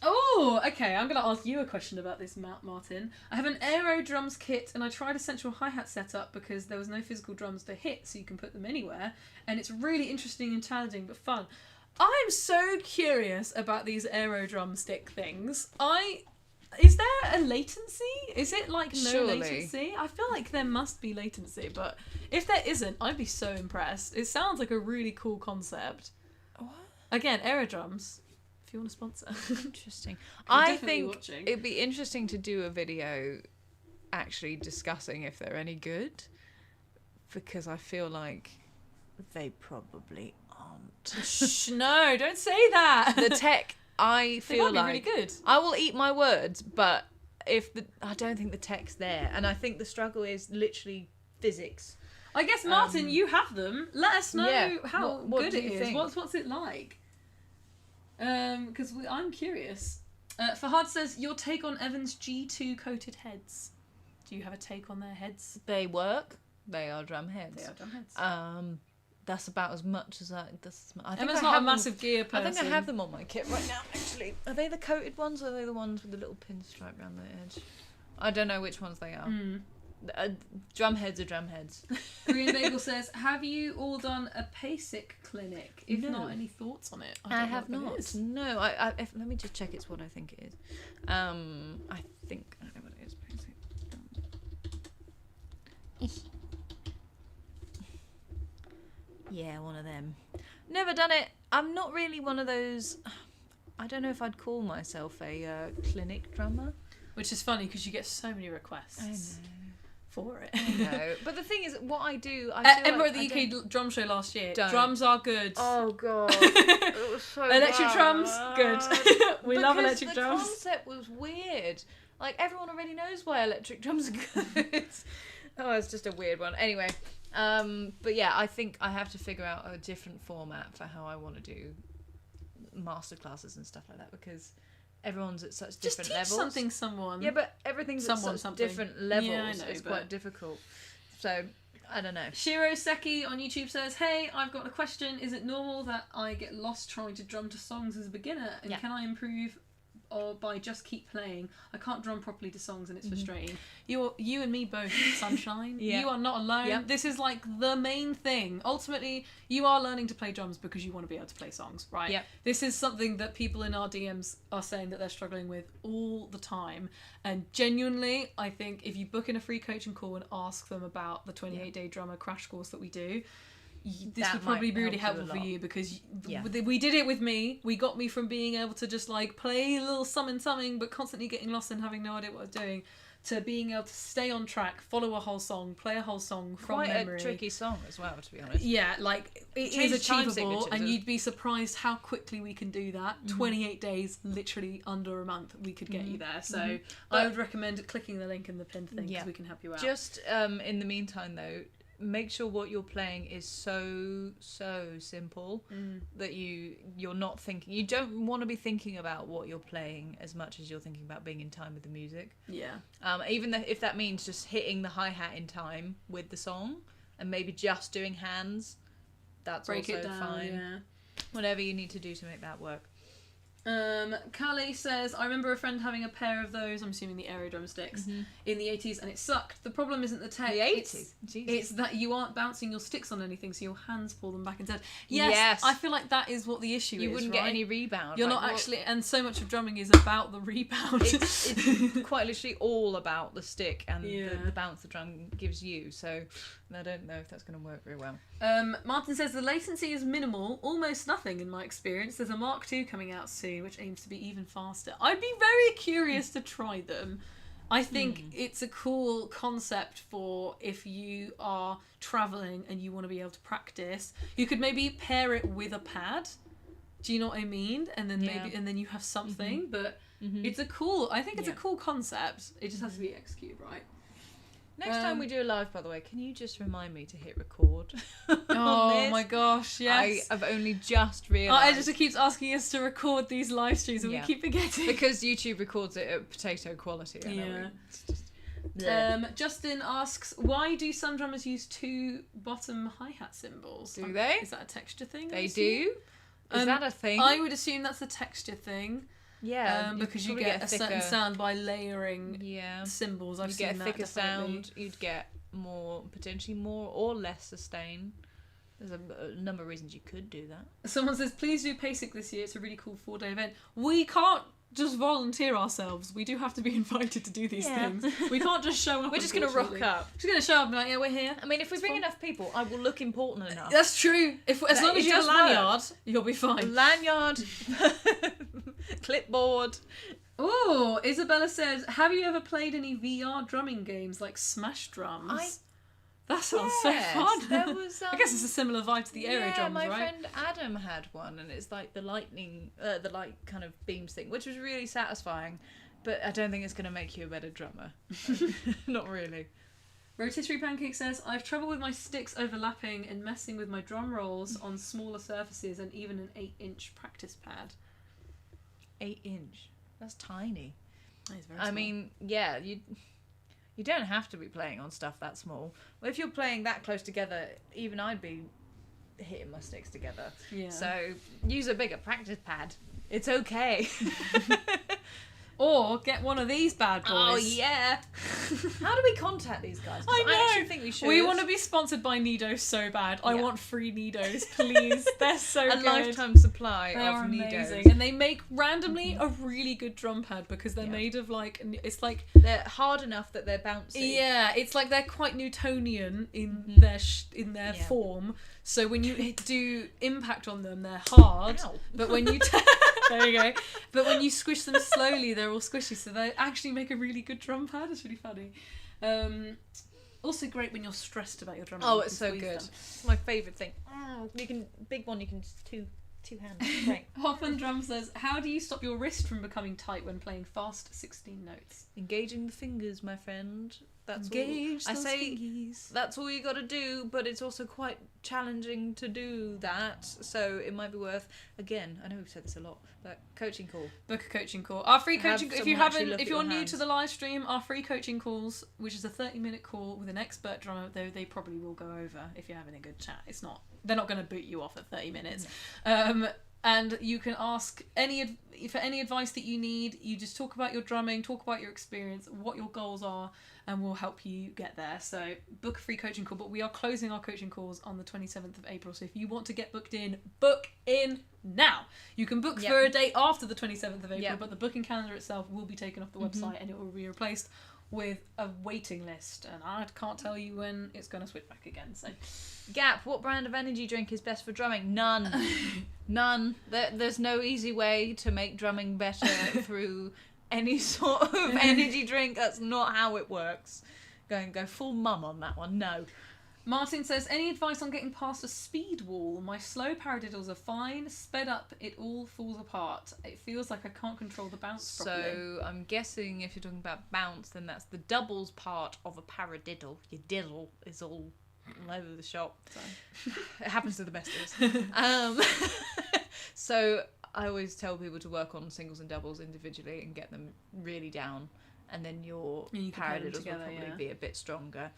Oh, okay. I'm going to ask you a question about this, Martin. I have an Aero drums kit and I tried a central hi-hat setup because there was no physical drums to hit, so you can put them anywhere. And it's really interesting and challenging, but fun. I'm so curious about these Aero drumstick things. Is there a latency? Is it like no Surely. latency? I feel like there must be latency, but if there isn't, I'd be so impressed. It sounds like a really cool concept. What? Again, Aerodrums, if you want to sponsor. Interesting. I'm I definitely think watching. it'd be interesting to do a video actually discussing if they're any good, because I feel like they probably aren't. Shh, no, don't say that. The tech, I They feel might be like really good. I will eat my words, but I don't think the tech's there, and I think the struggle is literally physics. I guess, Martin, you have them. Let us know how what good do it you is. think? What's it like? Because I'm curious. Fahad says, your take on Evan's G2 coated heads. Do you have a take on their heads? They work. They are drum heads. They are drum heads. That's about as much as I think Emma's I not a have massive gear person. I think I have them on my kit right now, actually. Are they the coated ones, or are they the ones with the little pinstripe around the edge? I don't know which ones they are. Drum heads are drum heads. Korean Bagel says, have you all done a PASIC clinic? If No. not, any thoughts on it? I have don't know what it not. is. No, let me just check it's what I think it is. I think I know what it is. Yeah, one of them. Never done it. I'm not really one of those. I don't know if I'd call myself a clinic drummer. Which is funny because you get so many requests I know. for it. No, but the thing is, what I do, Edinburgh at the UK Drum Show last year. Don't. Drums are good. Oh god, it was so Electric bad. drums, good. We love electric the drums. concept was weird. Like, everyone already knows why electric drums are good. Oh, it's just a weird one. Anyway, but yeah, I think I have to figure out a different format for how I want to do masterclasses and stuff like that, because everyone's at such different levels. Someone. Yeah, but everything's at such different levels. Yeah, I know, it's but- quite difficult. So, I don't know. Shiro Seki on YouTube says, hey, I've got a question. Is it normal that I get lost trying to drum to songs as a beginner? And Yeah. can I improve or by just keep playing? I can't drum properly to songs and it's frustrating. You and me both, Sunshine. Yeah. You are not alone. Yep. This is like the main thing. Ultimately, you are learning to play drums because you want to be able to play songs, right? Yep. This is something that people in our DMs are saying that they're struggling with all the time. And genuinely, I think if you book in a free coaching call and ask them about the 28-day drummer crash course that we do, this That would probably might be really help you helpful a for lot. you, because Yeah. we did it with me. We got me from being able to just like play a little something but constantly getting lost and having no idea what I was doing, to being able to stay on track, follow a whole song, play a whole song from Quite memory. a tricky song as well, to be honest. Yeah, like it Change is time achievable, signatures and is- you'd be surprised how quickly we can do that. 28 days, literally under a month, we could get you there. So I But- would recommend clicking the link in the pinned thing, because Yeah. we can help you out. Just in the meantime, though, make sure what you're playing is so simple that you're not thinking. You don't want to be thinking about what you're playing as much as you're thinking about being in time with the music. Yeah. Even if that means just hitting the hi-hat in time with the song and maybe just doing hands, that's Break also it down. fine. Yeah. Whatever you need to do to make that work. Callie says, I remember a friend having a pair of those, I'm assuming the aero drumsticks, in the 80s, and it sucked. The problem isn't the tech. The 80s? It's that you aren't bouncing your sticks on anything, so your hands pull them back instead. Yes. I feel like that is what the issue is. You wouldn't get any rebound. You're like, not what- actually, and so much of drumming is about the rebound. It's quite literally all about the stick and the bounce the drum gives you. So I don't know if that's going to work very well. Martin says the latency is minimal, almost nothing in my experience. There's a Mark II coming out soon, which aims to be even faster. I'd be very curious to try them. I think it's a cool concept for if you are travelling and you want to be able to practice. You could maybe pair it with a pad. Do you know what I mean? And then and then you have something. But it's a cool. I think it's a cool concept. It just has to be executed right. Next time we do a live, by the way, can you just remind me to hit record? Oh my gosh, yes. I've only just realised. Our editor keeps asking us to record these live streams and we keep forgetting. Because YouTube records it at potato quality. I know. It's just... Justin asks, why do some drummers use 2 bottom hi-hat cymbals? Do they? Is that a texture thing? They do? Is that a thing? I would assume that's a texture thing. Yeah. Because you get a certain sound by layering cymbals. You get a thicker sound. You'd get potentially more or less sustain. There's a number of reasons you could do that. Someone says, please do PASIC this year. It's a really cool 4-day event. We can't just volunteer ourselves. We do have to be invited to do these things. We can't just show up. We're just going to rock up. We're just going to show up and be like, yeah, we're here. I mean, if we bring enough people, I will look important enough. That's true. As long as you have a lanyard, you'll be fine. Lanyard, clipboard. Oh, Isabella says, have you ever played any VR drumming games like Smash Drums? That sounds so fun. There was, I guess it's a similar vibe to the aero drums, my right? friend Adam had one, and it's like the lightning, the light kind of beams thing, which was really satisfying. But I don't think it's going to make you a better drummer. Not really. Rotisserie Pancake says, I have trouble with my sticks overlapping and messing with my drum rolls on smaller surfaces and even an 8-inch practice pad. 8-inch? That's tiny. That is very small. I mean, yeah, you don't have to be playing on stuff that small. Well, if you're playing that close together, even I'd be hitting my sticks together. Yeah. So use a bigger practice pad. It's okay. Or get one of these bad boys. Oh, yeah. How do we contact these guys? 'Cause I know. I actually think we should. We want to be sponsored by Nido so bad. I want free Nidos, please. They're so a good. lifetime supply They of are Nidos. amazing. And they make randomly a really good drum pad because they're made of it's like... They're hard enough that they're bouncy. Yeah, it's like they're quite Newtonian in their form. So when you do impact on them, they're hard. Ow. But when you... There you go. But when you squish them slowly, they're all squishy. So they actually make a really good drum pad. It's really funny. Also great when you're stressed about your drumming. Oh, it's so good. It's my favourite thing. Big one, you can just two hands. Great. Hoffman Drum says, how do you stop your wrist from becoming tight when playing fast 16 notes? Engaging the fingers, my friend. That's Engage all. I those say fingies. that's all you got to do, but it's also quite challenging to do that. So it might be worth, again, I know we've said this a lot, but coaching call. Book a coaching call. Our free Have coaching. If someone you actually haven't, look if at you're your new hands. to the live stream, our free coaching calls, which is a 30-minute call with an expert drummer, though they probably will go over if you're having a good chat. They're not going to boot you off at 30 minutes. No. And you can ask for any advice that you need. You just talk about your drumming, talk about your experience, what your goals are, and we'll help you get there. So book a free coaching call. But we are closing our coaching calls on the 27th of April. So if you want to get booked in, book in now. You can book for a date after the 27th of April, but the booking calendar itself will be taken off the website and it will be replaced with a waiting list. And I can't tell you when it's going to switch back again. So Gap, what brand of energy drink is best for drumming? None. None. There's no easy way to make drumming better through any sort of energy drink. That's not how it works. Go full mum on that one. No. Martin says, any advice on getting past a speed wall? My slow paradiddles are fine. Sped up, it all falls apart. It feels like I can't control the bounce properly. So I'm guessing if you're talking about bounce, then that's the doubles part of a paradiddle. Your diddle is all over the shop. It happens to the best of us. So I always tell people to work on singles and doubles individually and get them really down, and then your paradiddles will probably be a bit stronger.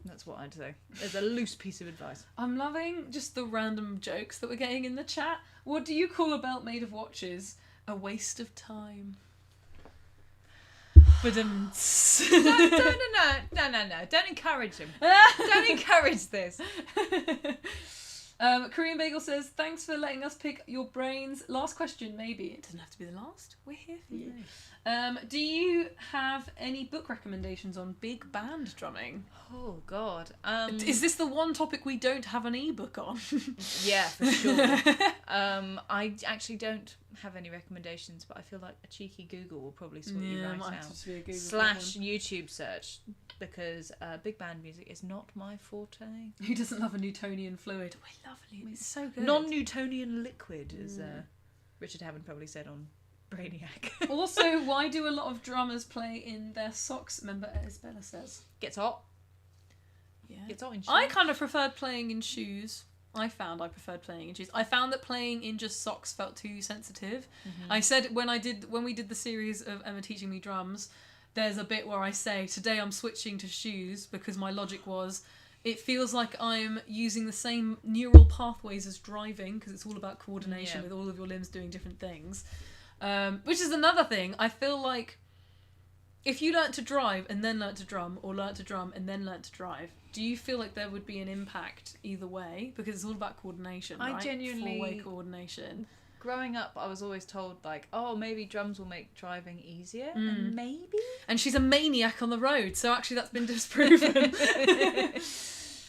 That's what I'd say. There's a loose piece of advice. I'm loving just the random jokes that we're getting in the chat. What do you call a belt made of watches? A waste of time. But No. Don't encourage him. Don't encourage this. Korean Bagel says, thanks for letting us pick your brains. Last question, maybe. It doesn't have to be the last. We're here for you. Do you have any book recommendations on big band drumming? Oh, God. Is this the one topic we don't have an ebook on? Yeah, for sure. I actually don't have any recommendations, but I feel like a cheeky Google will probably sort you right might out. have to be a Google / problem. YouTube search, because big band music is not my forte. Who doesn't love a Newtonian fluid? We love it. It's so good. Non-Newtonian liquid, as Richard Hammond probably said on Brainiac. Also, why do a lot of drummers play in their socks? Member Isabella says. Gets hot. Yeah. Gets hot in shoes. I kind of preferred playing in shoes. I preferred playing in shoes. I found that playing in just socks felt too sensitive. Mm-hmm. I said when we did the series of Emma teaching me drums, there's a bit where I say, today I'm switching to shoes, because my logic was, it feels like I'm using the same neural pathways as driving, because it's all about coordination with all of your limbs doing different things. Which is another thing. I feel like if you learnt to drive and then learnt to drum, or learnt to drum and then learnt to drive, do you feel like there would be an impact either way? Because it's all about coordination, right? Genuinely... Four-way coordination. Growing up, I was always told, like, oh, maybe drums will make driving easier. And maybe? And she's a maniac on the road, so actually that's been disproven.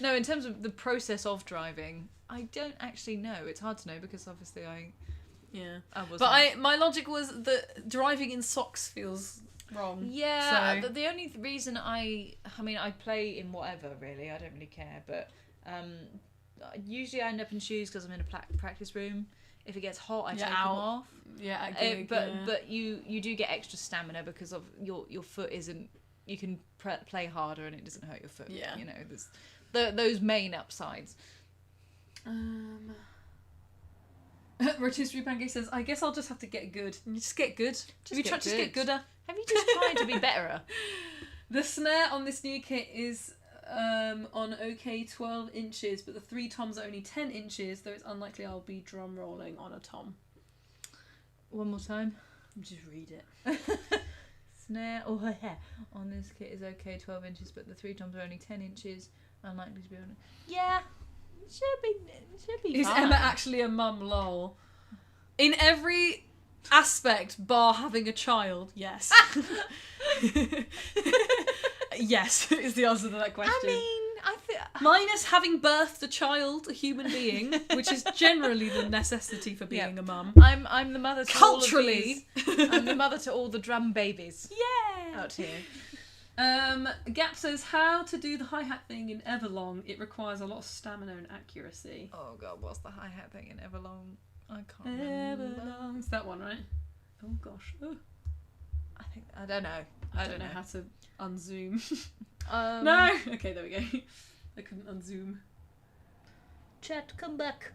No, in terms of the process of driving, I don't actually know. It's hard to know, because obviously I wasn't. But my logic was that driving in socks feels wrong. Yeah, So... the only reason I play in whatever, really. I don't really care, but usually I end up in shoes because I'm in a practice room. If it gets hot, I take them off. Yeah, at gig, but you do get extra stamina because of your foot isn't. You can play harder and it doesn't hurt your foot. Yeah, you know, there's those main upsides. Rotisserie Pancake says, I guess I'll just have to get good. And you just get good. Have you tried to get gooder? Have you just tried to be betterer? The snare on this new kit is on OK 12 inches, but the 3 toms are only 10 inches, though it's unlikely I'll be drum rolling on a tom. One more time. Just read it. Snare on this kit is OK 12 inches, but the 3 toms are only 10 inches. Unlikely to be on it. Yeah, it should be Is fine. Emma actually a mum, lol? In every aspect, bar having a child, yes. Yes, is the answer to that question. I mean, minus having birthed a child, a human being, which is generally the necessity for being a mum. I'm the mother to culturally. All of these. I'm the mother to all the drum babies. Yeah. Out here. Gap says, how to do the hi-hat thing in Everlong. It requires a lot of stamina and accuracy. Oh god, what's the hi-hat thing in Everlong? I can't remember. Everlong. It's that one, right? Oh gosh. Oh. I don't know. I don't know how to unzoom. No. Okay, there we go. I couldn't unzoom. Chat, come back.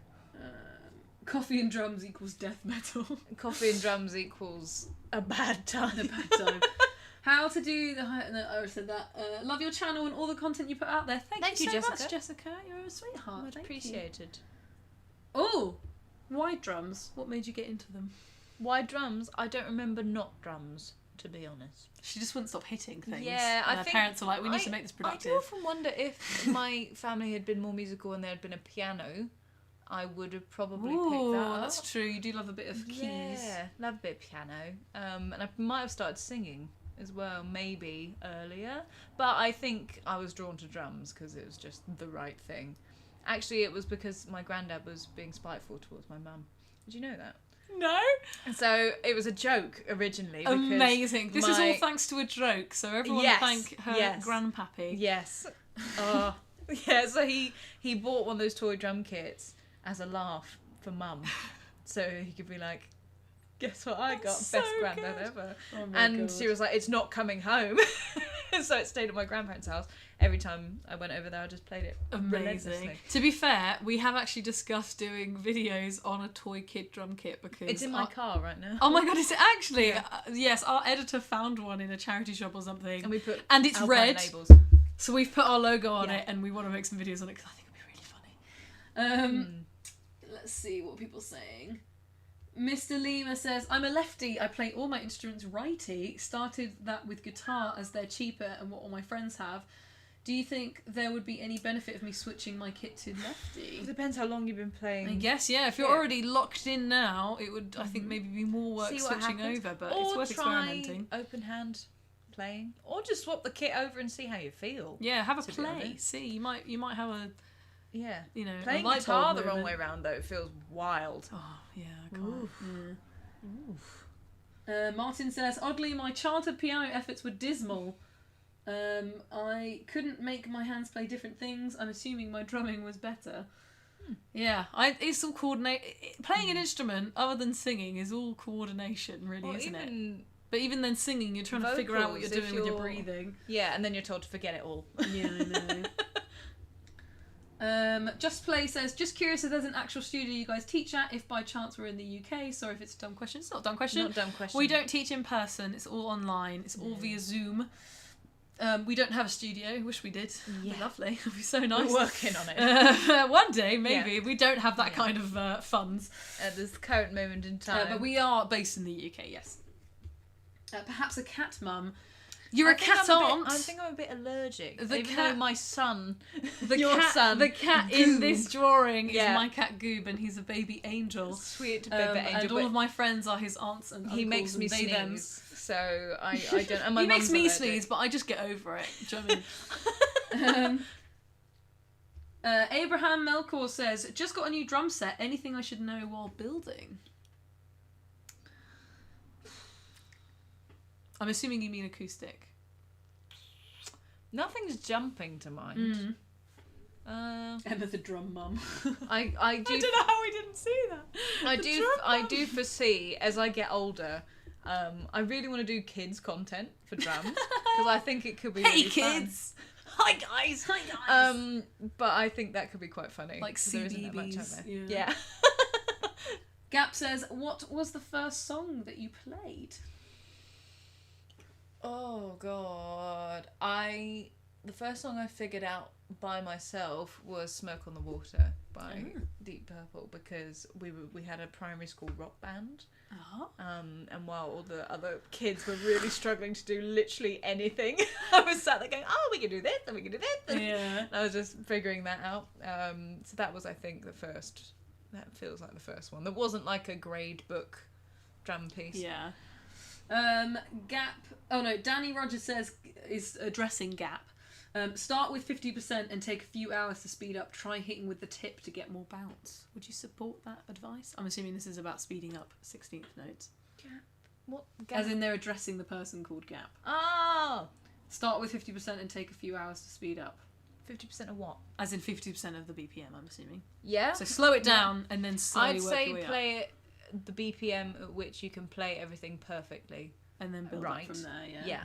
Coffee and drums equals death metal. Coffee and drums equals a bad time. A bad time. How to do the no, I already said that. Love your channel and all the content you put out there. Thank you so Jessica. much, Jessica. You're a sweetheart. Much appreciated. Oh, wide drums. What made you get into them? Wide drums? I don't remember not drums, to be honest. She just wouldn't stop hitting things. Yeah, and her parents were like, we need to make this productive. I do often wonder if my family had been more musical and there had been a piano, I would have probably picked that up. That's true. You do love a bit of keys. Yeah, love a bit of piano. And I might have started singing as well, maybe earlier. But I think I was drawn to drums because it was just the right thing. Actually, it was because my granddad was being spiteful towards my mum. Did you know that? No. So it was a joke originally. Amazing. This is all thanks to a joke. So everyone thank her grandpappy. Yes. Oh, yeah. So he bought one of those toy drum kits as a laugh for mum, so he could be like, "Guess what I got? So Best granddad good. ever." Oh my And God. she was like, "It's not coming home." So it stayed at my grandparents' house. Every time I went over there, I just played it. Amazing. To be fair, we have actually discussed doing videos on a toy kid drum kit because It's in my car right now. Oh my god, is it actually? Yeah. Yes, our editor found one in a charity shop or something. And we put it's Alpine red. labels. So we've put our logo on it and we want to make some videos on it because I think it'd be really funny. Let's see what people are saying. Mr. Lima says, I'm a lefty. I play all my instruments righty. Started that with guitar as they're cheaper and what all my friends have. Do you think there would be any benefit of me switching my kit to lefty? It depends how long you've been playing. I guess, yeah. If you're already locked in now, it would, I think, maybe be more work See what switching happens. over, but or it's worth try experimenting. open hand playing, or just swap the kit over and see how you feel. Yeah, have a to be play. honest. See, you might have a, Yeah, you know, playing a light guitar bulb the wrong moment. way around though, it feels wild. Oh, yeah, I can't. Oof. Yeah. Martin says, oddly, my childhood piano efforts were dismal. I couldn't make my hands play different things. I'm assuming my drumming was better. Yeah, it's all playing an instrument other than singing is all coordination, really, Or isn't it? even But even then, singing, you're trying to figure out what you're vocals, doing if with your you're- breathing. yeah, and then you're told to forget it all. Yeah, I know. Just Play says, just curious if there's an actual studio you guys teach at, if by chance we're in the UK. Sorry if it's a dumb question. It's not a dumb question. Not dumb question. We don't teach in person. It's all online. It's all via Zoom. We don't have a studio. Wish we did. It'd be lovely. It'd be so nice. We're working on it. One day, maybe. Yeah. We don't have that Yeah. kind of funds. At this current moment in time. But we are based in the UK, yes. Perhaps a cat mum. You're I a think cat I'm aunt. I think I'm a bit allergic. The even cat- though my son, the your cat, son, the cat in Goob. this drawing is Yeah. my cat Goob, and he's a baby angel. sweet baby angel, and all but of my friends are his aunts and uncles. he makes me and they, them. sneeze. So I don't. And my He makes mum's me allergic. sneeze, but I just get over it. Do you know what I mean? Abraham Melkor says, just got a new drum set. Anything I should know while building? I'm assuming you mean acoustic. Nothing's jumping to mind. Emma the drum mum. I do. I don't know how we didn't see that. I do foresee as I get older. I really want to do kids content for drums because I think it could be. Hey really fun. kids! Hi guys! Hi guys! But I think that could be quite funny. Like 'cause there isn't that much out CBeebies, there. yeah. Yeah. Gap says, what was the first song that you played? Oh god, the first song I figured out by myself was "Smoke on the Water" by Deep Purple because we had a primary school rock band, and while all the other kids were really struggling to do literally anything, I was sat there going, "Oh, we can do this, and we can do this." Yeah. And I was just figuring that out. So that was, I think, the first. That feels like the first one. There wasn't like a grade book drum piece. Yeah. Gap. Oh no, Danny Rogers says is addressing Gap. Start with 50% and take a few hours to speed up. Try hitting with the tip to get more bounce. Would you support that advice? I'm assuming this is about speeding up 16th notes. What? As in they're addressing the person called Gap. Oh, Start with 50% and take a few hours to speed up. 50% of what? As in 50% of the BPM, I'm assuming. Yeah. So slow it down and then slowly I'd work say your way up. play it the BPM at which you can play everything perfectly. And then build right. up from there, yeah. Yeah.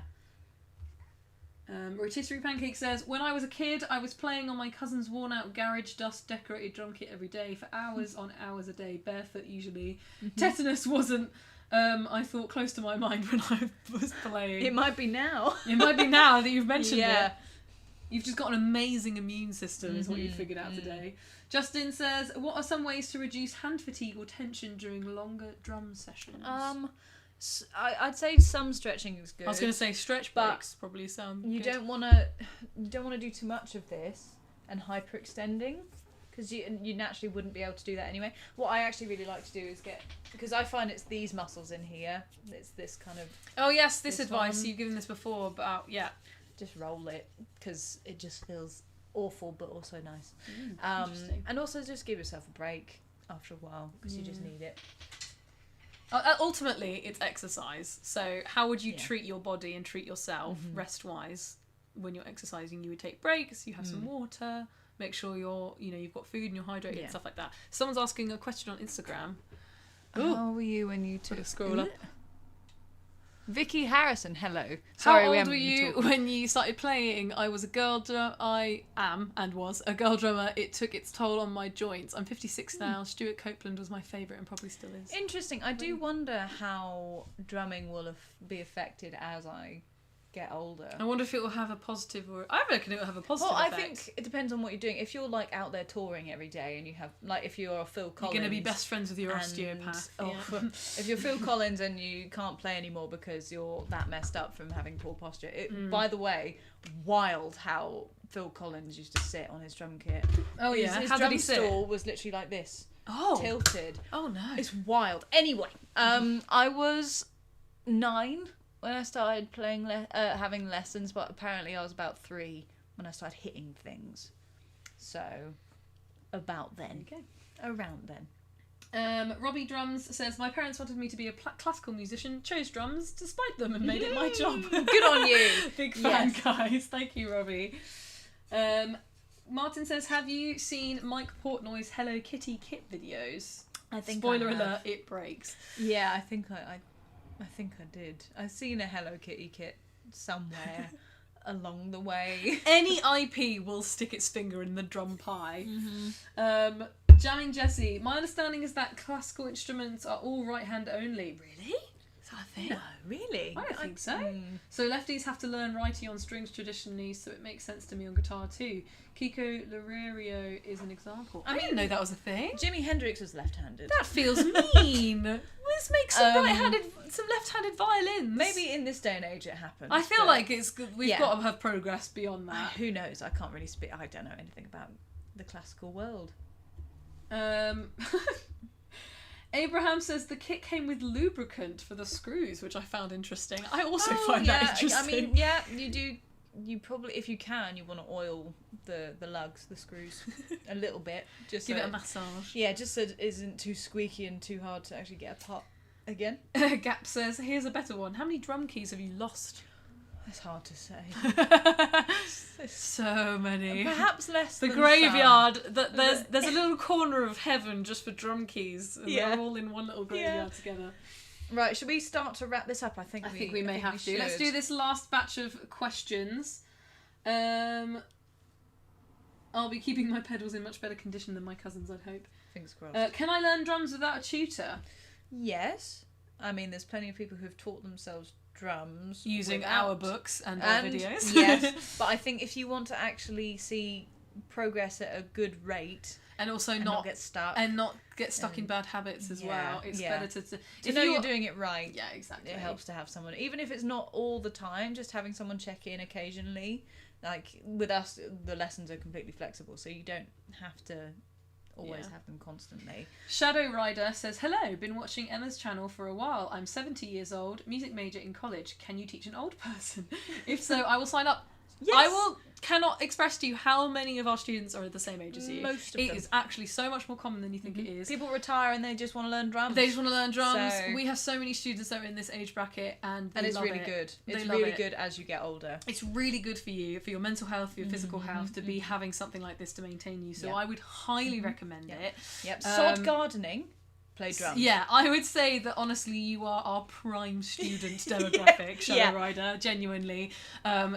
Rotisserie Pancake says, when I was a kid, I was playing on my cousin's worn-out garage dust decorated drum kit every day for hours on hours a day, barefoot usually. Tetanus wasn't, I thought, close to my mind when I was playing. It might be now. It might be now that you've mentioned Yeah. it. You've just got an amazing immune system, is what you figured out today. Justin says, what are some ways to reduce hand fatigue or tension during longer drum sessions? I'd say some stretching is good. I was going to say stretch but breaks probably sound you good. don't want to do too much of this and hyperextending because you naturally wouldn't be able to do that anyway. What I actually really like to do is because I find it's these muscles in here. It's this kind of Oh yes, this This advice one. you've given this before about just roll it because it just feels awful but also nice. interesting. And also just give yourself a break after a while because you just need it. Ultimately, it's exercise. So how would you Yeah. treat your body and treat yourself rest-wise when you're exercising? You would take breaks. You have some water. Make sure you've got food and you're hydrated Yeah. and stuff like that. Someone's asking a question on Instagram. How were you when you took Scroll up. Vicky Harrison, hello. How Sorry, we old haven't were been you talking. when you started playing? I am and was a girl drummer. It took its toll on my joints. I'm 56 now. Stuart Copeland was my favourite and probably still is. Interesting. I do wonder how drumming will be affected as I get older. I wonder if it will have a positive or... I reckon it will have a positive Well, I effect. think it depends on what you're doing. If you're like out there touring every day and you have like if you're Phil Collins, You're going to be best friends with your and- osteopath. Oh, Yeah. if you're Phil Collins and you can't play anymore because you're that messed up from having poor posture. By the way, wild how Phil Collins used to sit on his drum kit. Oh, yeah. His How did drum he sit? stool was literally like this, Oh. tilted. Oh, no. It's wild. Anyway, I was 9 when I started playing, having lessons, but apparently I was about 3 when I started hitting things. So, about then. Okay. Around then. Robbie Drums says, my parents wanted me to be a classical musician, chose drums despite them and made it my job. Good on you. Big fan, Yes. guys. Thank you, Robbie. Martin says, have you seen Mike Portnoy's Hello Kitty kit videos? I think Spoiler I have. alert, it breaks. Yeah, I think I think I did. I've seen a Hello Kitty kit somewhere along the way. Any IP will stick its finger in the drum pie. Jamming Jessie, my understanding is that classical instruments are all right hand only. Really? Is that a thing? No, really? I don't think so. So lefties have to learn righty on strings traditionally, so it makes sense to me on guitar too. Kiko Loureiro is an example. I didn't know that was a thing. Jimi Hendrix was left-handed. That feels mean. Let's make some some left-handed violins. Maybe in this day and age it happens. I feel but like we've yeah. got to have progress beyond that. who knows? I can't really speak. I don't know anything about the classical world. Abraham says the kit came with lubricant for the screws, which I found interesting. I also find that interesting. I mean, yeah, you do. You probably, if you can, you want to oil the lugs, the screws, a little bit. Just give so it a massage. Yeah, just so it isn't too squeaky and too hard to actually get apart again. Gap says, here's a better one. How many drum keys have you lost? It's hard to say. So many. Perhaps less. The than graveyard. There's a little corner of heaven just for drum keys, and Yeah. they're all in one little graveyard together. some. Right, should we start to wrap this up? I think we may have to. Let's do this last batch of questions. I'll be keeping my pedals in much better condition than my cousins, I'd hope. Fingers crossed. Can I learn drums without a tutor? Yes. I mean, there's plenty of people who've taught themselves drums Using without- our books and our videos. Yes, but I think if you want to actually see progress at a good rate and also and not get stuck, in bad habits as well. It's yeah. better to if know you're doing it right. Yeah, exactly. It helps to have someone, even if it's not all the time, just having someone check in occasionally. Like with us, the lessons are completely flexible, so you don't have to always have them constantly. Shadow Rider says, hello, been watching Emma's channel for a while. I'm 70 years old, music major in college. Can you teach an old person? If so, I will sign up. Yes. I cannot express to you how many of our students are the same age as you. Most of It them. is actually so much more common than you think it is. People retire and they just want to learn drums. They just want to learn drums. So- We have so many students that are in this age bracket, and and it's love really it. good. They It's love really it. good as you get older. It's really good for you, for your mental health, for your physical health, to be having something like this to maintain you. So Yeah. I would highly recommend it. Yep. Sod gardening, play drums. Yeah, I would say that honestly, you are our prime student demographic, Shadow Yeah. Rider, genuinely.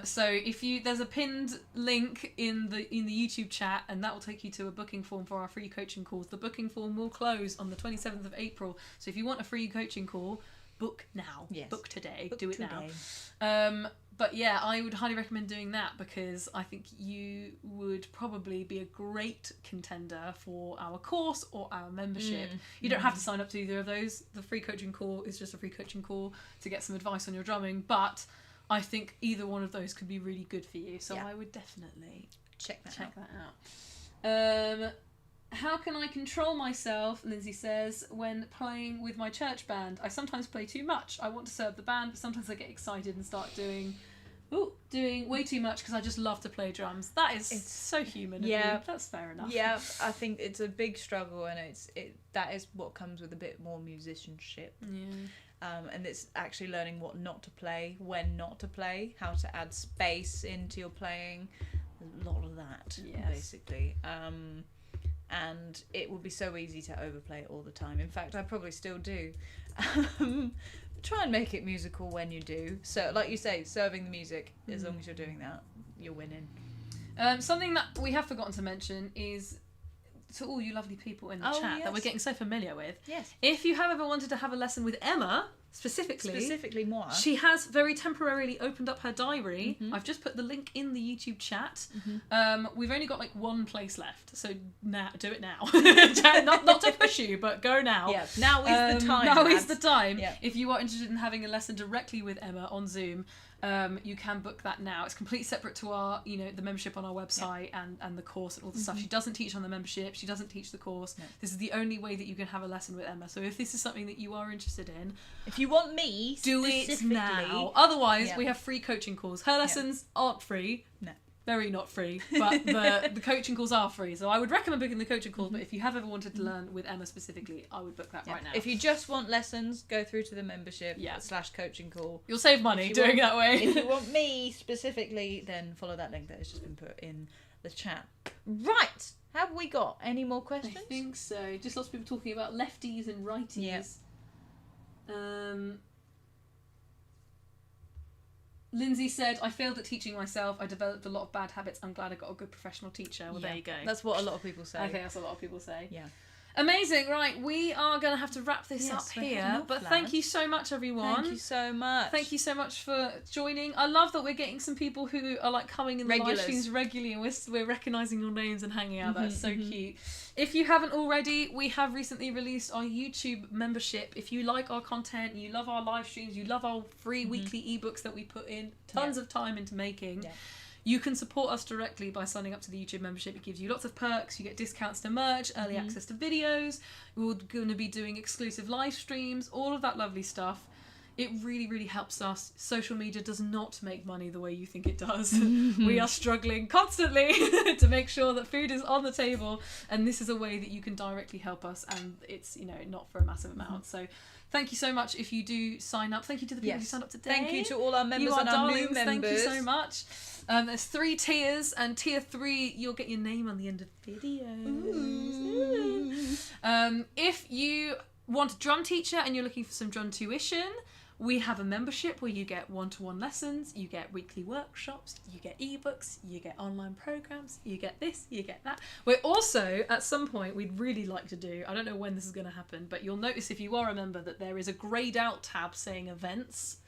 So if there's a pinned link in the YouTube chat, and that will take you to a booking form for our free coaching calls. The booking form will close on the 27th of April. So if you want a free coaching call, book now. Yes. Book today. Book Do it today. now. But yeah, I would highly recommend doing that because I think you would probably be a great contender for our course or our membership. You don't have to sign up to either of those. The free coaching call is just a free coaching call to get some advice on your drumming, but I think either one of those could be really good for you. So Yeah. I would definitely Check that check out. that out. How can I control myself, Lindsay says, when playing with my church band? I sometimes play too much. I want to serve the band, but sometimes I get excited and start doing way too much because I just love to play drums. That is so human of you. That's fair enough. Yeah, I think it's a big struggle, and that is what comes with a bit more musicianship. Yeah. And it's actually learning what not to play, when not to play, how to add space into your playing. A lot of that, basically. And it would be so easy to overplay it all the time. In fact, I probably still do. Try and make it musical when you do. So, like you say, serving the music, as long as you're doing that, you're winning. Something that we have forgotten to mention is to all you lovely people in the chat that we're getting so familiar with. Yes. If you have ever wanted to have a lesson with Emma, specifically moi. she has very temporarily opened up her diary. I've just put the link in the YouTube chat. We've only got like one place left, so now do it now. not to push you, but go now. Yeah, now is the time. Now lads. is the time. Yeah. If you are interested in having a lesson directly with Emma on Zoom, you can book that now. It's completely separate to our, the membership on our website and the course and all the stuff. She doesn't teach on the membership. She doesn't teach the course. No. This is the only way that you can have a lesson with Emma. So if this is something that you are interested in, If you want me, do it specifically, now. Otherwise, Yeah. we have free coaching calls. Her lessons aren't free. No. Very not free, but the coaching calls are free. So I would recommend booking the coaching calls, but if you have ever wanted to learn with Emma specifically, I would book that Yeah. right now. If you just want lessons, go through to the membership / coaching call. You'll save money If you doing want- that way. If you want me specifically, then follow that link that has just been put in the chat. Right. Have we got any more questions? I think so. Just lots of people talking about lefties and righties. Lindsay said, I failed at teaching myself. I developed a lot of bad habits. I'm glad I got a good professional teacher. Well, there you go. That's what a lot of people say. I think that's what a lot of people say. Yeah. Amazing. Right, we are going to have to wrap this Yes, up we're heading here. off, But lads. thank you so much, everyone. Thank you so much. Thank you so much for joining. I love that we're getting some people who are like coming in the live Regulars. streams regularly, and we're recognising your names and hanging out. That's so mhm. cute. If you haven't already, we have recently released our YouTube membership. If you like our content, you love our live streams, you love our free weekly ebooks that we put in tons of time into making. Yeah. You can support us directly by signing up to the YouTube membership. It gives you lots of perks. You get discounts to merch, early access to videos. We're going to be doing exclusive live streams, all of that lovely stuff. It really, really helps us. Social media does not make money the way you think it does. We are struggling constantly to make sure that food is on the table, and this is a way that you can directly help us, and it's, not for a massive amount. So thank you so much if you do sign up. Thank you to the people who signed up today. Thank you to all our members You are and our darlings. new members. Thank you so much. There's 3 tiers, and tier 3, you'll get your name on the end of videos. If you want a drum teacher and you're looking for some drum tuition, we have a membership where you get one-to-one lessons, you get weekly workshops, you get ebooks, you get online programs, you get this, you get that. We're also, at some point, we'd really like to do, I don't know when this is going to happen, but you'll notice if you are a member that there is a greyed out tab saying events.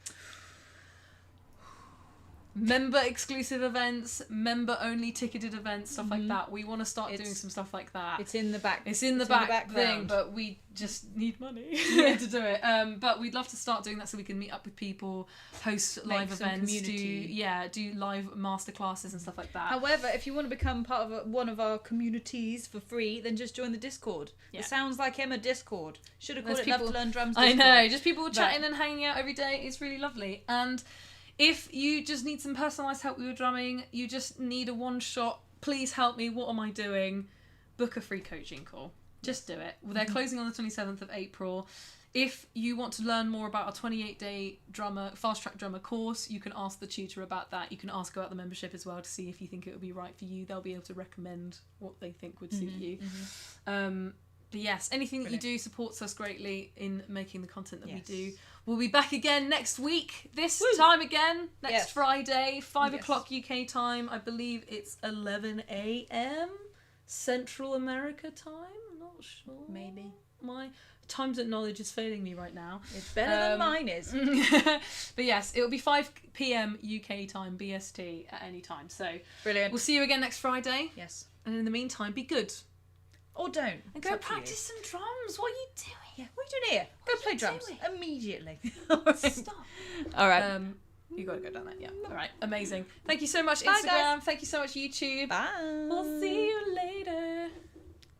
Member exclusive events, member only ticketed events, stuff like that. We want to start doing some stuff like that. It's in the back. It's in the back thing, but we just need money to do it. But we'd love to start doing that so we can meet up with people, host live some events, community. do live masterclasses and stuff like that. However, if you want to become part of one of our communities for free, then just join the Discord. Yeah. It sounds like Emma Discord. Should have called There's it Love people- to Learn Drums I Discord. know, just people chatting and hanging out every day. It's really lovely. And if you just need some personalised help with your drumming, you just need a one-shot, please help me, what am I doing? Book a free coaching call. Just do it. They're closing on the 27th of April. If you want to learn more about our 28-day fast track drummer course, you can ask the tutor about that. You can ask about the membership as well to see if you think it would be right for you. They'll be able to recommend what they think would suit you. But yes, anything that you do supports us greatly in making the content that we do. We'll be back again next week, this time again, next Friday, 5 o'clock UK time. I believe it's 11 a.m. Central America time. I'm not sure. Maybe. My times at knowledge is failing me right now. It's better than mine is. But yes, it'll be 5 p.m. UK time, BST, at any time. So Brilliant. we'll see you again next Friday. Yes. And in the meantime, be good. Or don't. And go practice some drums. What are you doing? Yeah, what are you doing here? Go What are play you drums doing? immediately. Stop. All right. You got to go down that. Yeah. All right. Amazing. Thank you so much, Bye, Instagram. guys. Thank you so much, YouTube. Bye. We'll see you later.